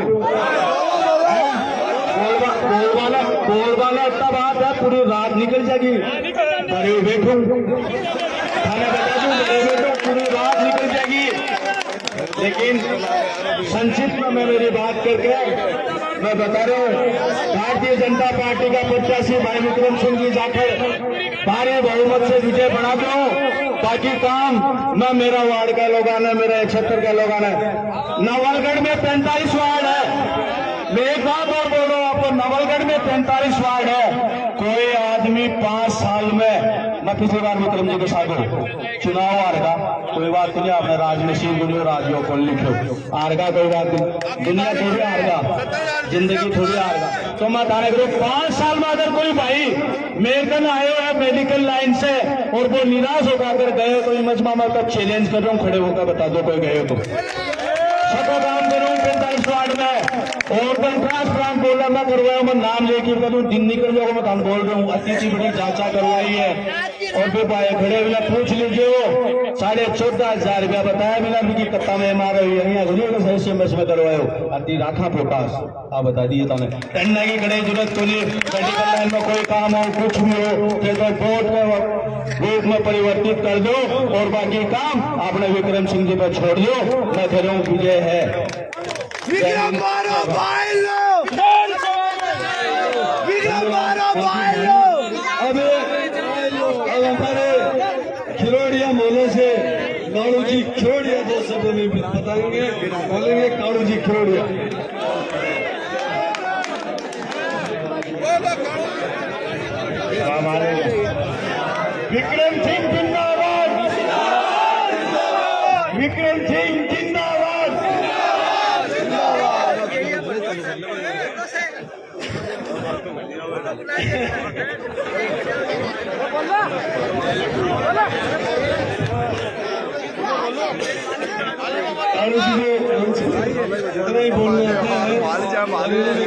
बोल वाला इतना बात है, पूरी रात निकल जाएगी, अरे बैठो खाना बता दूं, बैठो पूरी रात निकल जाएगी। लेकिन संक्षिप्त में मैं मेरी बात करके मैं बता रहा हूँ, भारतीय जनता पार्टी का 85 भाई विक्रम सिंह जी जाकर भारी बहुमत से विजय बना दो, बाकी काम मैं मेरा वार्ड का लोग आना, मेरा 71 का लोग आना। नवलगढ़ में 45 वार्ड है, मैं एक बात और बोल रहा हूँ आपको, नवलगढ़ में 45 वार्ड है, कोई आदमी 5 साल में, मैं पिछली बार विक्रम जी के साथ चुनाव हारेगा, कोई बात नहीं, आपने राजनीति दुनिया राज्यों को लिखो, हारेगा कोई बात नहीं, दुनिया थोड़ी हारेगा, जिंदगी थोड़ी हारेगा। तो मैं थाने करूँ 5 साल में अगर कोई भाई मेरे कन आए हुए है मेडिकल लाइन से और वो निराश होकर गए, तो मजमा मैं तब चैलेंज कर रहा हूँ, खड़े होकर बता दो कोई गए तो सबको काम करूँ 45 वार्ड में, और कंट्रास्ट प्लान बोला मैं करवाया, मैं नाम लेके करूँ, दिन निकल जाओ, मैं काम बोल रहा हूँ, अति बड़ी जांचा करवाई है, और फिर खड़े मिला पूछ लीजिए, वो 14,500 रुपया बताया मिला, की कत्ता में मारा SMS में करवायो, अति राखा पोटास आप बता दिए तो टन्ना की खड़े जरूरत को नहीं, मेडिकल लाइन में कोई काम हो कुछ भी हो, तो वोट के रूप में परिवर्तित कर दो, और बाकी काम आपने विक्रम सिंह जी पर छोड़ दो, मैं कह रहा हूँ विजय है। विक्रम मारो भाई लो, विक्रम मारो भाई लो। अब हमारे खिरोड़िया मोहल्ले से काड़ू जी खिरोड़िया 2 शब्दों में बताएंगे, बोलेंगे काड़ू जी खिरोड़िया। हमारे विक्रम सिंह जिंदाबाद, विक्रम सिंह जिंदाबाद।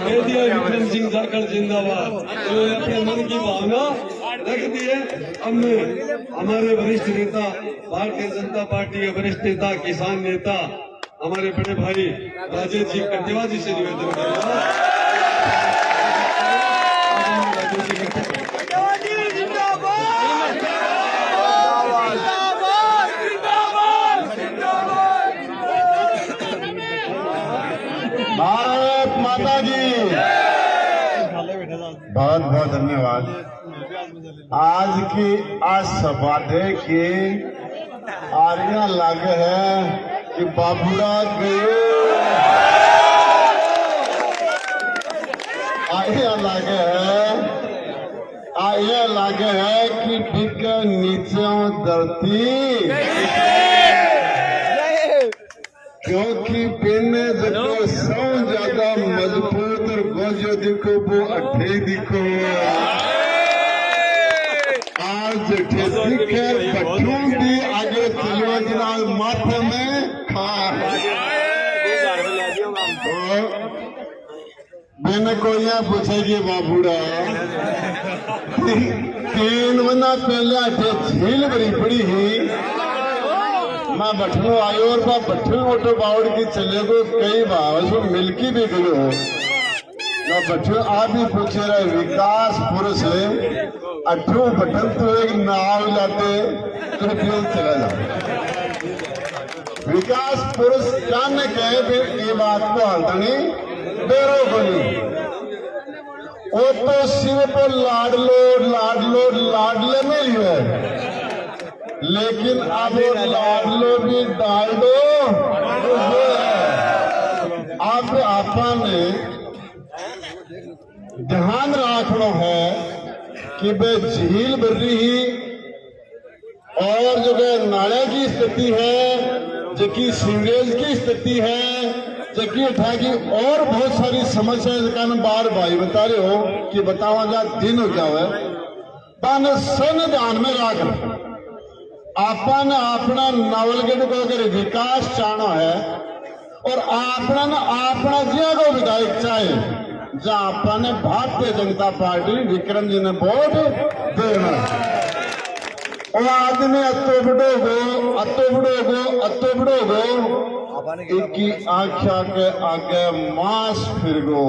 कह दिया विक्रम सिंह जाखड़ जिंदाबाद, तो अपने मन की भावना रख दी है। हमने हमारे वरिष्ठ नेता, भारतीय जनता पार्टी के वरिष्ठ नेता, किसान नेता, हमारे बड़े भाई राजेश जी कटेवा जी से निवेदन करेगा, भारत माता की बहुत बहुत धन्यवाद। आज की आज सभा के आर्या लागे है कि बाबूरा गए, आर्या लागे है कि बिक नीचे धरती, क्योंकि पेने देखो सौ ज्यादा मजबूत और गोजो दिखो वो अठे दिखो। आज आज दिखे बच्चों की आगे चलो जनाब माथे में खा मैंने कोई पूछेगी बाबूड़ा 3 महीना पहले झील बड़ी पड़ी ही मैं बठनो आयो और बठन मोटो बावड़ की चले को कई भाव मिलकी भी गयो हो बठन आप भी पूछे रहे विकास पुरुष है 18 बटन तो एक नाव लाते तो फिर चला जाओ विकास पुरुष जान कहे फिर ये बात को हल्दनी बेरो बनी वो तो सिर्फ लाडले में ही है लेकिन अब लाडलो भी डाल दो अब आपने ध्यान रखना है कि भाई झील भर रही और जो है नाले की स्थिति है जबकि सीवरेज की स्थिति है जबकि उठा की और बहुत सारी समस्याएं जिसका बार भाई बता रहे हो कि बतावा जा दिन हो क्या हुआ पान सन ध्यान में रख आपन अपना नवलगढ़ को अगर विकास चाहना है और अपना जिया को विधायक चाहे जहां अपने भारतीय जनता पार्टी विक्रम जी ने वोट देना वो आदमी अतो बड़ो इनकी आख्या के आगे मांस फिर गो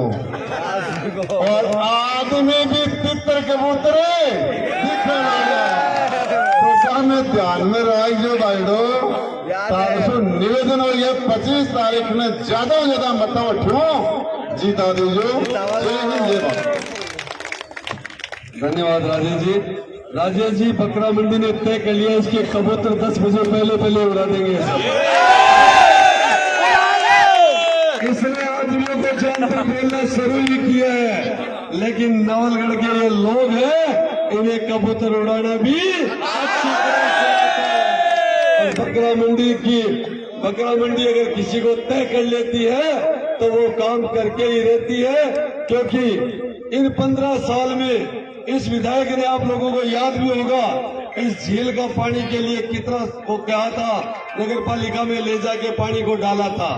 और आदमी भी तितर कबूतरे दिखने लगा तो हमें ध्यान में रख जो भाईडो निवेदन हो गया 25 तारीख में ज्यादा से ज्यादा मत उठो जीता दीजो जय हिंद जय भारत। धन्यवाद राजेश जी बकरा मंडी ने तय कर लिया इसके कबूतर 10 बजे पहले उड़ा देंगे इसने आदमियों को जानकर बोलना शुरू ही किया है लेकिन नवलगढ़ के ये लोग हैं इन्हें कबूतर उड़ाना भी अच्छी तरह से आता है। बकरा मंडी अगर किसी को तय कर लेती है तो वो काम करके ही रहती है क्योंकि इन 15 साल में इस विधायक ने आप लोगों को याद भी होगा इस झील का पानी के लिए कितना वो कहा था नगर पालिका में ले जाके पानी को डाला था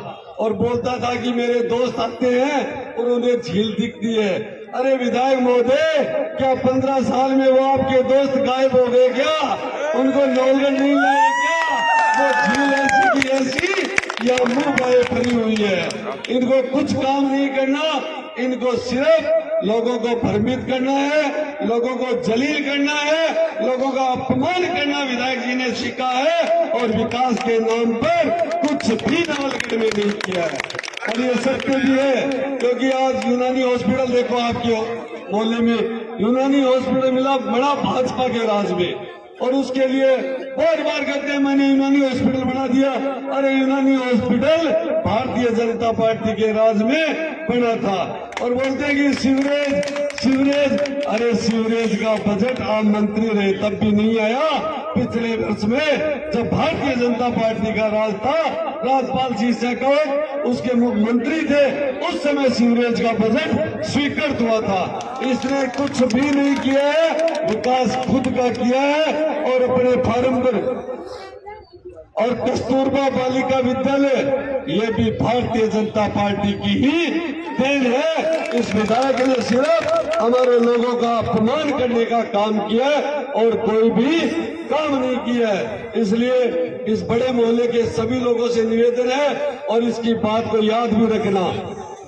और बोलता था कि मेरे दोस्त आते हैं और उन्हें झील दिखती है। अरे विधायक महोदय क्या 15 साल में वो आपके दोस्त गायब हो गए क्या उनको नवलगढ़ नहीं लाए क्या वो झील ऐसी की ऐसी या मुंह बाए भरी हुई है इनको कुछ काम नहीं करना इनको सिर्फ लोगों को भ्रमित करना है लोगों को जलील करना है लोगों का अपमान करना विधायक जी ने सीखा है और विकास के नाम पर कुछ भी नवलगढ़ में नहीं किया है और ये सत्य भी है क्योंकि आज यूनानी हॉस्पिटल देखो आपके मोहल्ले में यूनानी हॉस्पिटल मिला बड़ा भाजपा के राज में और उसके लिए बार कहते हैं मैंने यूनानी हॉस्पिटल बना दिया। अरे यूनानी हॉस्पिटल भारतीय जनता पार्टी के राज में बना था और बोलते हैं कि सीवरेज अरे सीवरेज का बजट आप मंत्री रहे तब भी नहीं आया। पिछले वर्ष में जब भारतीय जनता पार्टी का राज था राजपाल सिंह शेखावत उसके मुख्यमंत्री थे उस समय सीवरेज का बजट स्वीकृत हुआ था। इसने कुछ भी नहीं किया है विकास खुद का किया है और अपने फार्म पर और कस्तूरबा बालिका विद्यालय ये भी भारतीय जनता पार्टी की ही देन है। इस विधायक ने सिर्फ हमारे लोगों का अपमान करने का काम किया और कोई भी काम नहीं किया है। इसलिए इस बड़े मोहल्ले के सभी लोगों से निवेदन है और इसकी बात को याद भी रखना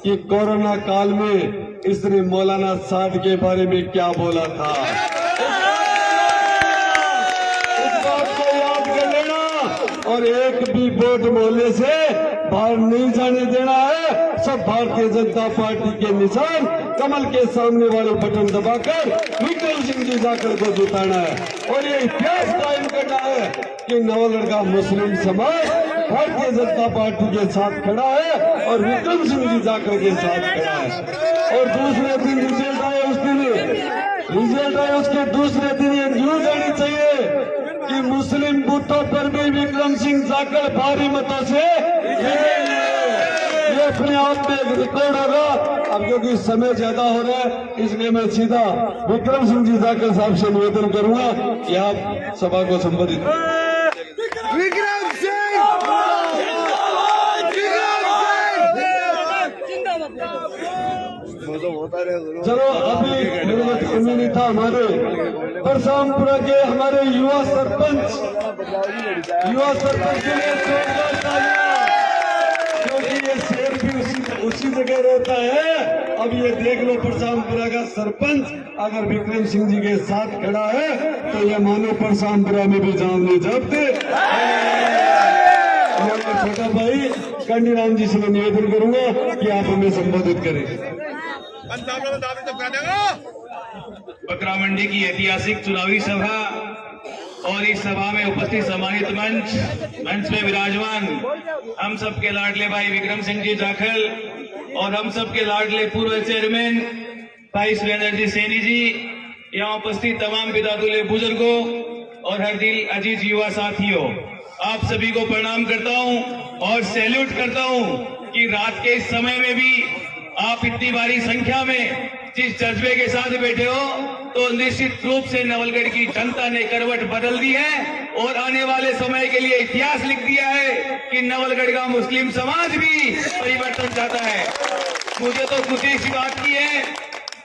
कि कोरोना काल में इसने मौलाना साद के बारे में क्या बोला था इस बात को याद कर लेना और एक भी वोट मोहल्ले से बाहर नहीं जाने देना है। सब भारतीय जनता पार्टी के निशान कमल के सामने वाले बटन दबाकर विक्रम सिंह जी जाकर को जिताना है और ये इतिहास कायम करना है कि नवलगढ़ का मुस्लिम समाज भारतीय जनता पार्टी के साथ खड़ा है और विक्रम सिंह जी जाकर के साथ खड़ा है। और दूसरे दिन रिजल्ट आए उसके दूसरे दिन ये न्यूज आनी चाहिए कि मुस्लिम बूथों पर भी विक्रम सिंह जाकर भारी मतों से ये अपने आप में एक रिकॉर्ड होगा अब क्योंकि समय ज्यादा हो रहा है इसलिए मैं सीधा विक्रम सिंह जी जाखल साहब से निवेदन करूंगा कि आप सभा को संबोधित विक्रम सिंह चलो अभी निर्मित कमी नहीं था हमारे परसामपुरा के हमारे युवा सरपंच के लिए जोरदार तालियां, क्योंकि ये शेर भी उसी जगह रहता है। अब ये देख लो परसामपुरा का सरपंच अगर विक्रम सिंह जी के साथ खड़ा है तो ये मानो परसामपुरा में भी जान ले जाते। छोटा भाई कंडीराम जी से मैं निवेदन करूंगा कि आप हमें संबोधित करें। बकरा मंडी की ऐतिहासिक चुनावी सभा और इस सभा में उपस्थित सम्मानित मंच में विराजमान हम सबके लाडले भाई विक्रम सिंह जी जाखल और हम सबके लाडले पूर्व चेयरमैन भाई सुरेंद्र जी सैनी जी, यहाँ उपस्थित तमाम बिदातुल्ले बुजुर्गों और हर दिल अजीज युवा साथियों, आप सभी को प्रणाम करता हूं और सैल्यूट करता हूं कि रात के इस समय में भी आप इतनी भारी संख्या में जिस जज्बे के साथ बैठे हो, तो निश्चित रूप से नवलगढ़ की जनता ने करवट बदल दी है और आने वाले समय के लिए इतिहास लिख दिया है कि नवलगढ़ का मुस्लिम समाज भी परिवर्तन चाहता है। मुझे तो खुशी इसी बात की है,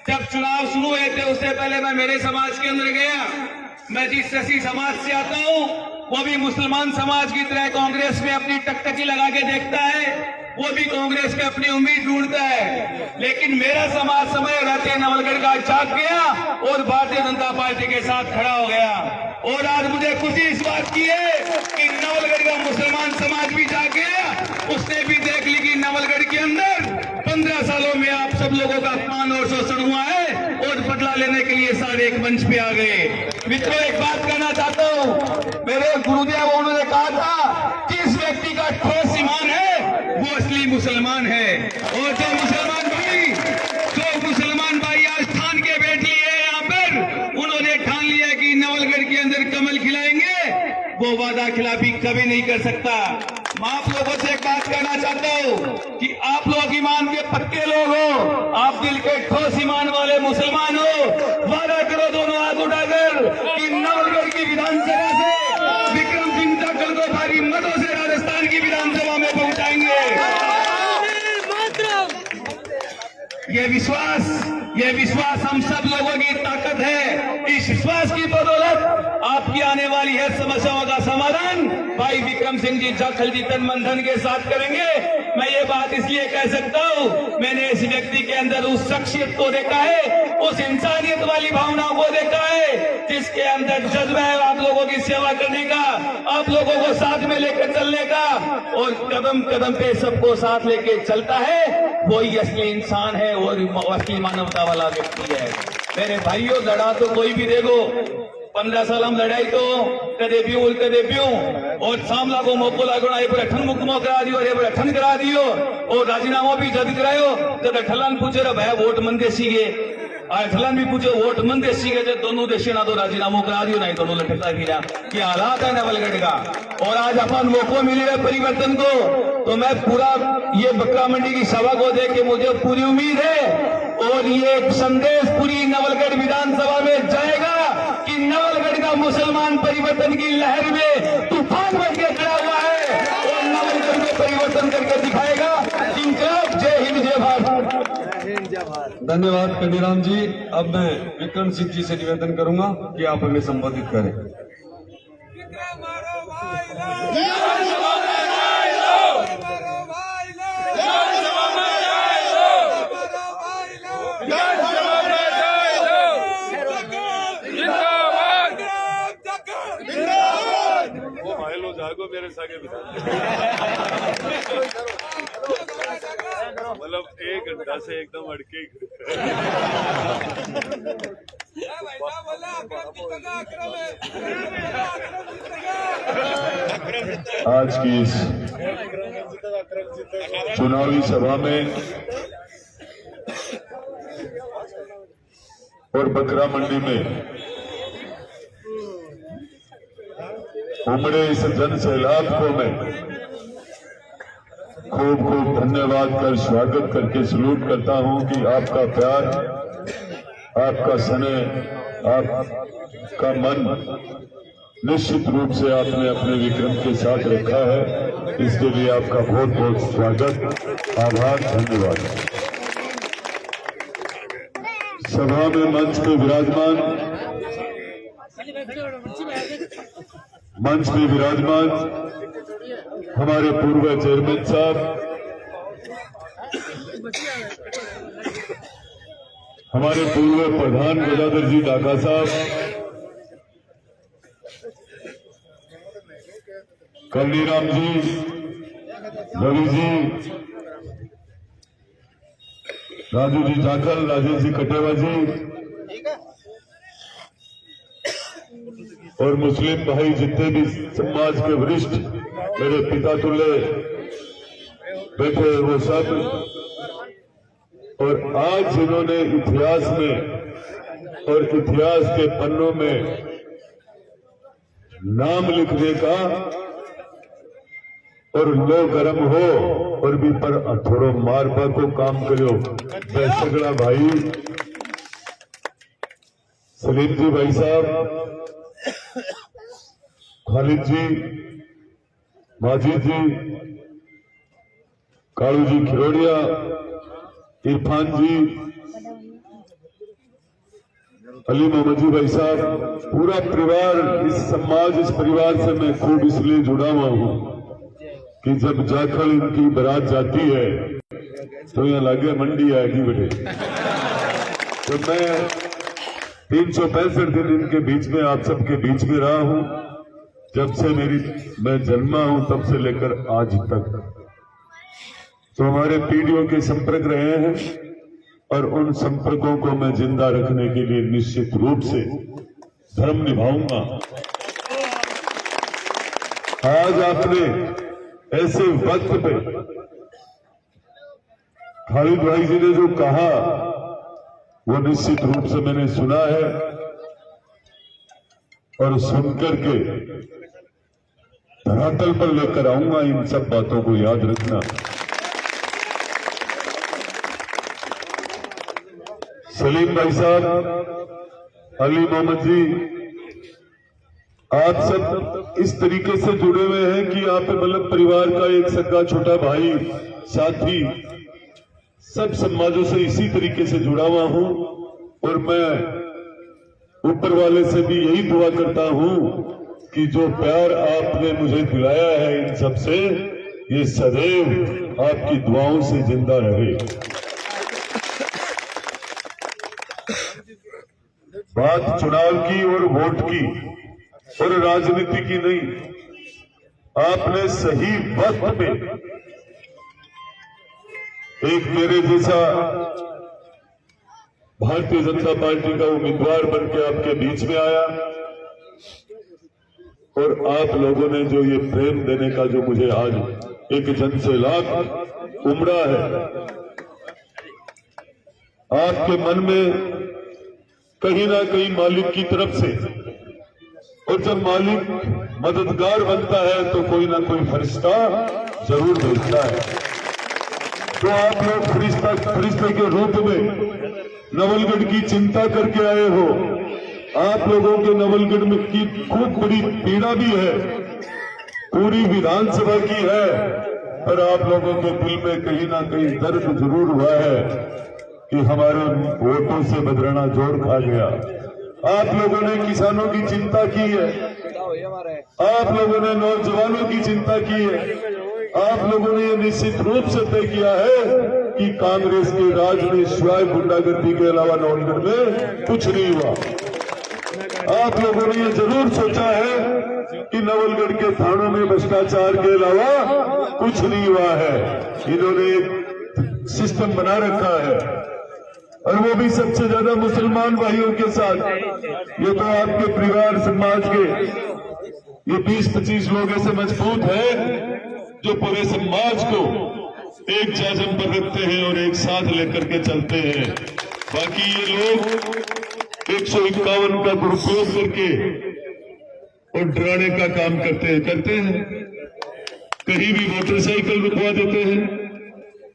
जब चुनाव शुरू हुए थे उससे पहले मैं मेरे समाज के अंदर गया। मैं जिस रसी समाज से आता हूँ वो भी मुसलमान समाज की तरह कांग्रेस में अपनी टकटकी लगा के देखता है, वो भी कांग्रेस के अपनी उम्मीद ढूंढता है, लेकिन मेरा समाज समय रहते नवलगढ़ का जाग गया और भारतीय जनता पार्टी के साथ खड़ा हो गया। और आज मुझे खुशी इस बात की है कि नवलगढ़ का मुसलमान समाज भी जाग गया, उसने भी देख ली कि नवलगढ़ के अंदर 15 सालों में आप सब लोगों का अपमान और शोषण हुआ है और बदला लेने के लिए सारे एक मंच पे आ गए। मित्रों, एक बात कहना चाहता हूँ, मेरे गुरुदेव उन्होंने कहा था जिस व्यक्ति का ठोस ईमान है वो असली मुसलमान है। और जो मुसलमान भाई आज ठान के बैठ लिए हैं यहाँ पर, उन्होंने ठान लिया कि नवलगढ़ के अंदर कमल खिलाएंगे, वो वादा खिलाफी कभी नहीं कर सकता। मैं आप लोगों से एक बात कहना चाहता हूँ कि आप लोग ईमान के पक्के लोग हो, आप दिल के ठोस ईमान वाले मुसलमान हो, वादा करो दोनों हाथ उठाकर कि नवलगढ़ की विधानसभा से विक्रम सिंह जाखल को भारी मतों से राजस्थान की विधानसभा में पहुंचाएंगे। ये विश्वास हम सब लोगों की ताकत है। इस विश्वास की बदौलत आपकी आने वाली है समस्याओं का समाधान भाई विक्रम सिंह जी जाखल जी तन मन धन के साथ करेंगे। मैं ये बात इसलिए कह सकता हूँ, मैंने इस व्यक्ति के अंदर उस शख्सियत को देखा है, उस इंसानियत वाली भावनाओं को देखा है जिसके अंदर जज्बा है आप लोगों की सेवा करने का, आप लोगों को साथ में लेकर चलने का, और कदम कदम पे सबको साथ लेके चलता है, वही असली इंसान है और असली मानवता वाला व्यक्ति है। मेरे भाइयों, लड़ा तो कोई भी देखो, 15 साल हम लड़ाई तो कदे प्यूं और सामला को मौको लागो ये पर ठन मुकमो करा दियो, ये पर ठन करा दियो और राजीनामा भी जद करायो। जब ठलन पूछे रे भाई वोट मन दे सीगे, और ठलन भी पूछे वोट मन दे सीगे, जो दोनों देशे ना तो राजीनामा करा दियो, नहीं दोनों लटका गिरा। क्या हालात है नवलगढ़ का। और आज अपन मौको मिले है परिवर्तन को, तो मैं पूरा ये बकरा मंडी की सभा को देख के मुझे पूरी उम्मीद है और ये संदेश पूरी नवलगढ़ विधानसभा में जाएगा कि नवलगढ़ का मुसलमान परिवर्तन की लहर में तूफान बन के खड़ा हुआ है और नवलगढ़ में परिवर्तन करके दिखाएगा। इंकलाब, जय हिंद, जय भारत। धन्यवाद कंडीराम जी। अब मैं विक्रम सिंह जी से निवेदन करूंगा कि आप हमें संबोधित करें। जागो मेरे सागे मतलब 1 घंटा से एकदम अड़के। आज की इस चुनावी सभा में और बकरा मंडी में उमड़े इस जन सैलाब को मैं खूब खूब धन्यवाद कर स्वागत करके सलूट करता हूं कि आपका प्यार, आपका स्नेह, आपका मन निश्चित रूप से आपने अपने विक्रम के साथ रखा है। इसके लिए आपका बहुत बहुत स्वागत, आभार, धन्यवाद। सभा में मंच पे विराजमान हमारे पूर्व चेयरमैन साहब, हमारे पूर्व प्रधान गदाधर जी ढाका साहब, कल्लीराम जी, रवि जी, राजू जी जाखल, राजेश जी कटेवा जी और मुस्लिम भाई जितने भी समाज के वरिष्ठ मेरे पिता तुल्य बैठे वो सब, और आज जिन्होंने इतिहास में और इतिहास के पन्नों में नाम लिखने का और लो गरम हो और भी पर थोड़ो मारबा को काम करो। सगड़ा भाई सलीम जी भाई साहब, खालिद जी, माजिद जी, कालू जी खिरोड़िया, इरफान जी, अली मोहम्मद जी भाई साहब, पूरा परिवार, इस समाज, इस परिवार से मैं खूब इसलिए जुड़ा हुआ हूं कि जब जाखल इनकी बारात जाती है तो यहाँ लागे मंडी आएगी बेटे। तो मैं 365 दिन इनके बीच में, आप सबके बीच में रहा हूं, जब से मैं जन्मा हूं तब से लेकर आज तक। तो हमारे पीढ़ियों के संपर्क रहे हैं और उन संपर्कों को मैं जिंदा रखने के लिए निश्चित रूप से धर्म निभाऊंगा। आज आपने ऐसे वक्त पे खालिद भाई जी ने जो कहा वो निश्चित रूप से मैंने सुना है और सुनकर के धरातल पर लेकर आऊंगा। इन सब बातों को याद रखना। सलीम भाई साहब, अली मोहम्मद जी, आप सब इस तरीके से जुड़े हुए हैं कि आप मतलब परिवार का एक सगा छोटा भाई, साथी, सब समाजों से इसी तरीके से जुड़ा हुआ हूं और मैं ऊपर वाले से भी यही दुआ करता हूं कि जो प्यार आपने मुझे दिलाया है इन सब से, ये सदैव आपकी दुआओं से जिंदा रहे। बात चुनाव की और वोट की और राजनीति की नहीं, आपने सही वक्त पे एक मेरे जैसा भारतीय जनता पार्टी का उम्मीदवार बन के आपके बीच में आया और आप लोगों ने जो ये प्रेम देने का जो मुझे आज एक जन से लाभ उमड़ा है, आपके मन में कहीं ना कहीं मालिक की तरफ से, और जब मालिक मददगार बनता है तो कोई ना कोई फरिश्ता जरूर भेजता है। तो आप लोग फरिश्ते के रूप में नवलगढ़ की चिंता करके आए हो। आप लोगों के नवलगढ़ में की खूब बड़ी पीड़ा भी है, पूरी विधानसभा की है, पर आप लोगों के दिल में कहीं ना कहीं दर्द जरूर हुआ है कि हमारे वोटों से बदराना जोर खा गया। आप लोगों ने किसानों की चिंता की है, आप लोगों ने नौजवानों की चिंता की है, आप लोगों ने ये निश्चित रूप से तय किया है कि कांग्रेस के राज में सिवाय गुंडागर्दी के अलावा नवलगढ़ में कुछ नहीं हुआ। आप लोगों ने ये जरूर सोचा है कि नवलगढ़ के थानों में भ्रष्टाचार के अलावा कुछ नहीं हुआ है। इन्होंने एक सिस्टम बना रखा है और वो भी सबसे ज्यादा मुसलमान भाइयों के साथ। ये तो आपके परिवार समाज के ये 20-25 लोग ऐसे मजबूत हैं जो पूरे समाज को एक जाजम पर रखते हैं और एक साथ लेकर के चलते हैं। बाकी ये लोग 151 का दुरुपयोग करके और डराने का काम करते हैं। कहीं भी मोटरसाइकिल रुकवा देते हैं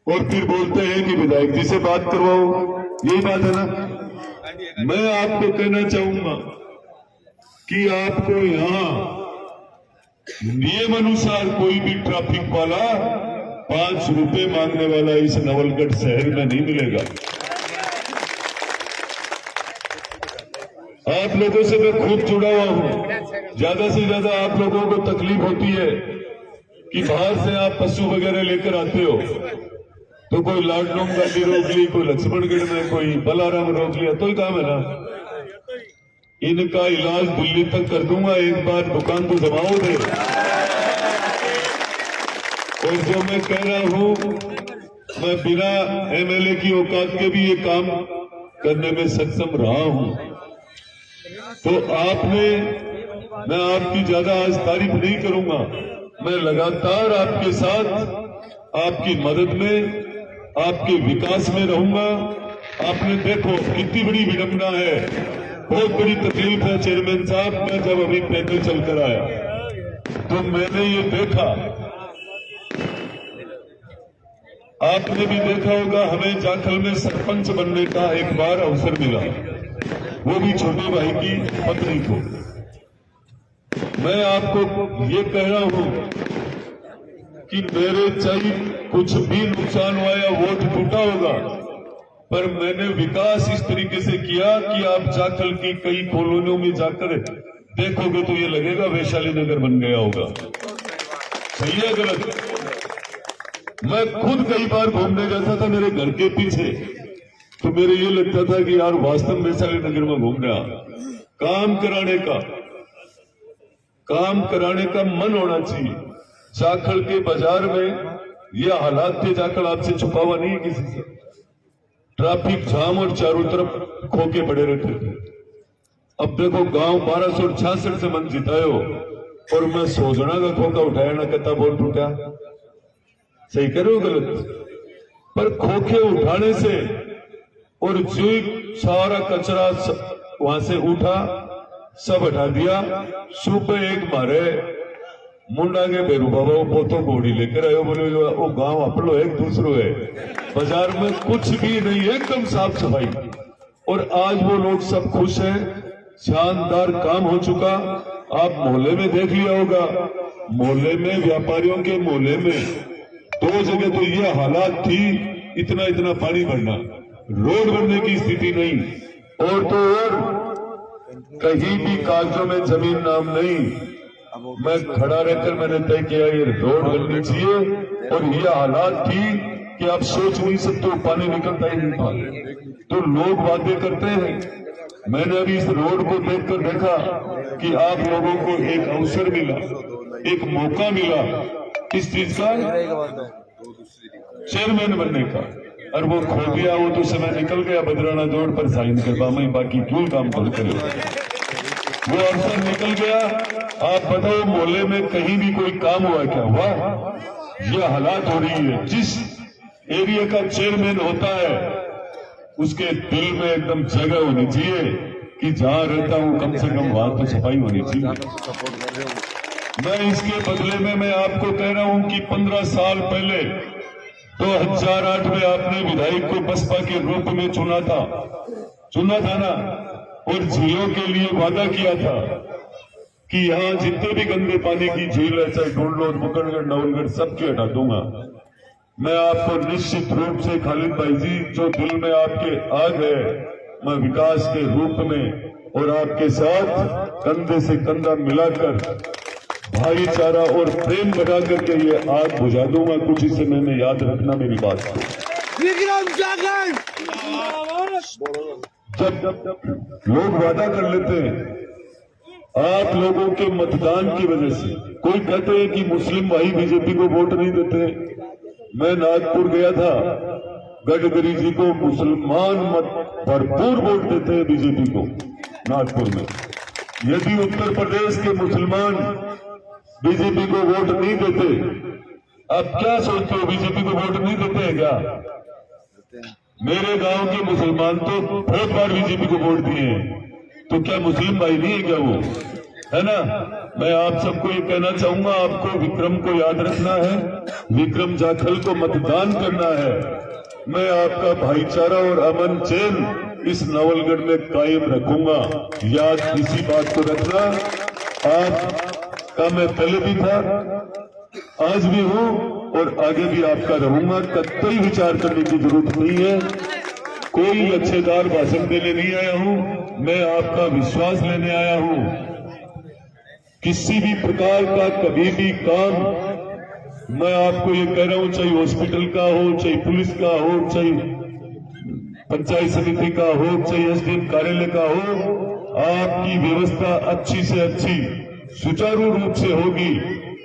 और फिर बोलते हैं कि विधायक जी से बात करवाओ। यही बात है ना। मैं आपको कहना चाहूंगा कि आपको यहां नियम अनुसार कोई भी ट्रैफिक वाला 5 रुपए मांगने वाला इस नवलगढ़ शहर में नहीं मिलेगा। आप लोगों से मैं खूब जुड़ा हुआ हूं। ज्यादा से ज्यादा आप लोगों को तकलीफ होती है कि बाहर से आप पशु वगैरह लेकर आते हो तो कोई लाडनोम गाड़ी रोक ली, कोई लक्ष्मणगढ़ में, कोई बलाराम रोक लिया, तो ही काम है ना। इनका इलाज दिल्ली तक कर दूंगा, एक बार दुकान तो जमाओ दे। और जो मैं कह रहा हूं, मैं बिना एमएलए की औकात के भी ये काम करने में सक्षम रहा हूं। तो आपने, मैं आपकी ज्यादा आज तारीफ नहीं करूंगा, मैं लगातार आपके साथ, आपकी मदद में, आपके विकास में रहूंगा। आपने देखो कितनी बड़ी विडंबना है, बहुत बड़ी तकलीफ है चेयरमैन साहब। मैं जब अभी पैदल चलकर आया तो मैंने ये देखा, आपने भी देखा होगा, हमें जाखल में सरपंच बनने का एक बार अवसर मिला, वो भी छोटे भाई की पत्नी को। मैं आपको ये कह रहा हूं कि मेरे चाहे कुछ भी नुकसान हुआ या वोट टूटा होगा, पर मैंने विकास इस तरीके से किया कि आप जाखल की कई कॉलोनियों में जाकर देखोगे तो ये लगेगा वैशाली नगर बन गया होगा। सही है गलत? मैं खुद कई बार घूमने जाता था मेरे घर के पीछे, तो मेरे ये लगता था कि यार वास्तव में वैशाली नगर में घूम रहा। काम कराने का मन होना चाहिए। जाखल के बाजार में ये हालात थे, जाखल आपसे छुपा हुआ नहीं है किसी से। ट्रैफिक जाम और चारों तरफ खोके पड़े रहते थे। अब देखो गांव 1266 से मन जितायो और मैं सोजना का खोखा उठाया ना, कहता बोल टूटा। सही करो गलत? पर खोखे उठाने से और जो सारा कचरा वहां से उठा, सब हटा दिया। सुबह एक मारे मुंडा के बेरू बाबा वो पोतो घोड़ी लेकर आयो, बोले वो गांव अपनो एक दूसरो है, बाजार में कुछ भी नहीं, एकदम साफ सफाई। और आज वो लोग सब खुश हैं, शानदार काम हो चुका। आप मोहल्ले में देख लिया होगा, मोहल्ले में व्यापारियों के मोहल्ले में 2 जगह तो ये हालात थी, इतना इतना पानी भरना, रोड बनने की स्थिति नहीं। और तो और कहीं भी कागजों में जमीन नाम नहीं। मैं खड़ा रहकर मैंने तय किया ये रोड बननी चाहिए, और ये हालात थी कि आप सोच नहीं सकते, पानी निकलता ही नहीं था। तो लोग वादे करते हैं। मैंने अभी इस रोड को देखकर देखा कि आप लोगों को एक अवसर मिला, एक मौका मिला, किस चीज का? चेयरमैन बनने का। और वो खो गया, वो तो समय निकल गया, बदराना जोड़ पर साइन करवा मैं बाकी क्यों काम कर करे, वो अवसर निकल गया। आप बताओ मोहल्ले में कहीं भी कोई काम हुआ क्या? हुआ? ये हालात हो रही है। जिस एरिया का चेयरमैन होता है उसके दिल में एकदम जगह होनी चाहिए कि जहां रहता हूं कम से कम वहां तो सफाई होनी चाहिए। मैं इसके बदले में मैं आपको कह रहा हूं कि 15 साल पहले 2008 में आपने विधायक को बसपा के रूप में चुना था ना, और झीलों के लिए वादा किया था कि यहाँ जितने भी गंदे पानी की झील है, चाहे ढूंढलोद, मुकरगढ़, नवलगढ़, सबकी हटा दूंगा। मैं आपको निश्चित रूप से खालिद भाई जी, जो दिल में आपके आग है, मैं विकास के रूप में और आपके साथ कंधे से कंधा मिलाकर भाईचारा और प्रेम बढ़ा करके ये आग बुझा दूंगा। कुछ इसे मैंने याद रखना मेरी बात को। जब लोग वादा कर लेते हैं आप लोगों के मतदान की वजह से, कोई कहते हैं कि मुस्लिम भाई बीजेपी को वोट नहीं देते। मैं नागपुर गया था, गडकरी जी को मुसलमान भरपूर वोट देते हैं बीजेपी को नागपुर में। यदि उत्तर प्रदेश के मुसलमान बीजेपी को वोट नहीं देते, आप क्या सोचते हो बीजेपी को वोट नहीं देते हैं क्या? मेरे गांव के मुसलमान तो बहुत बार बीजेपी को वोट दिए हैं, तो क्या मुस्लिम भाई नहीं है क्या वो? है ना। मैं आप सबको ये कहना चाहूंगा, आपको विक्रम को याद रखना है, विक्रम जाखल को मतदान करना है। मैं आपका भाईचारा और अमन चैन इस नवलगढ़ में कायम रखूंगा। याद इसी बात को रखना। आपका मैं पहले भी था, आज भी हूं और आगे भी आपका रहूंगा। कतई विचार करने की जरूरत नहीं है। कोई अच्छेदार भाषण देने नहीं आया हूं, मैं आपका विश्वास लेने आया हूं। किसी भी प्रकार का कभी भी काम मैं आपको ये कह रहा हूं, चाहे हॉस्पिटल का हो, चाहे पुलिस का हो, चाहे पंचायत समिति का हो, चाहे एसडीएम कार्यालय का हो, आपकी व्यवस्था अच्छी से अच्छी सुचारू रूप से होगी।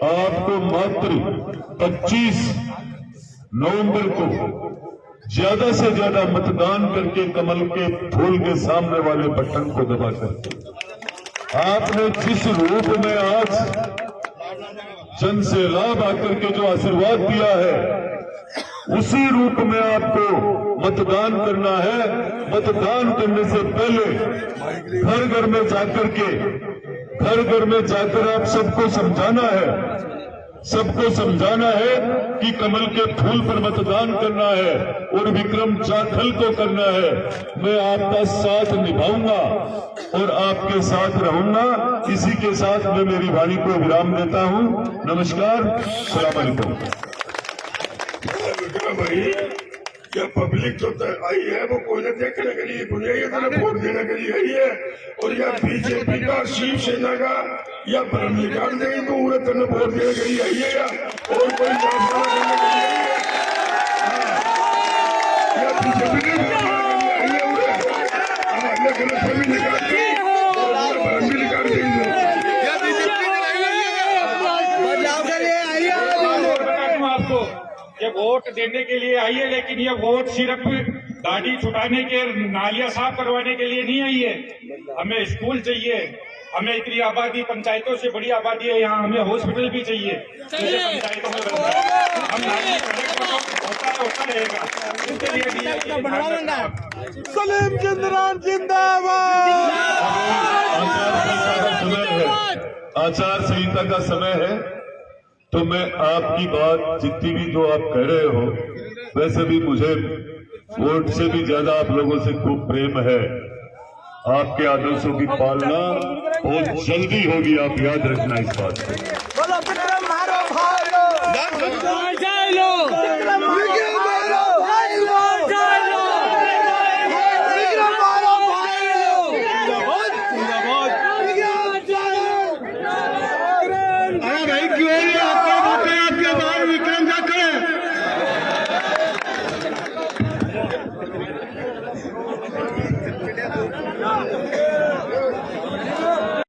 आपको मात्र 25 नवंबर को ज्यादा से ज्यादा मतदान करके कमल के फूल के सामने वाले बटन को दबा करके आपने जिस रूप में आज जन से लाभ आकर के जो आशीर्वाद दिया है, उसी रूप में आपको मतदान करना है। मतदान करने से पहले घर घर में जाकर के आप सबको समझाना है कि कमल के फूल पर मतदान करना है और विक्रम जाखल को करना है। मैं आपका साथ निभाऊंगा और आपके साथ रहूंगा। इसी के साथ मैं मेरी वाणी को विराम देता हूं। नमस्कार, सलाम अलैकुम। भाई, क्या पब्लिक जो आई है वो कोई ना देखने के लिए बुलाई है, तो वोट देने के लिए आई है। और या बीजेपी का, शिवसेना का या ब्रह्मी काट देगी तो उन्हें तेने वोट देने के लिए आई है, या और कोई फैसला करने के लिए आई है, या बीजेपी ने आई है उन्हें गलत निकाल दी, ब्रह्मी निकाल देंगे। आपको ये वोट देने के लिए आई है, लेकिन ये वोट सिर्फ गाड़ी छुटाने के, नालियां साफ करवाने के लिए नहीं आई है। हमें स्कूल चाहिए, हमें इतनी आबादी, पंचायतों से बड़ी आबादी है यहाँ, हमें हॉस्पिटल भी चाहिए जैसे पंचायतों में बनता है। हम होता रहेगा, इसके लिए सलीम जिंदाबाद जिंदाबाद। आचार संहिता का समय है, तो मैं आपकी बात जितनी भी जो आप कह रहे हो, वैसे भी मुझे वोट से भी ज्यादा आप लोगों से खूब प्रेम है। आपके आदर्शों की पालना बहुत जल्दी होगी, आप याद रखना इस बात को।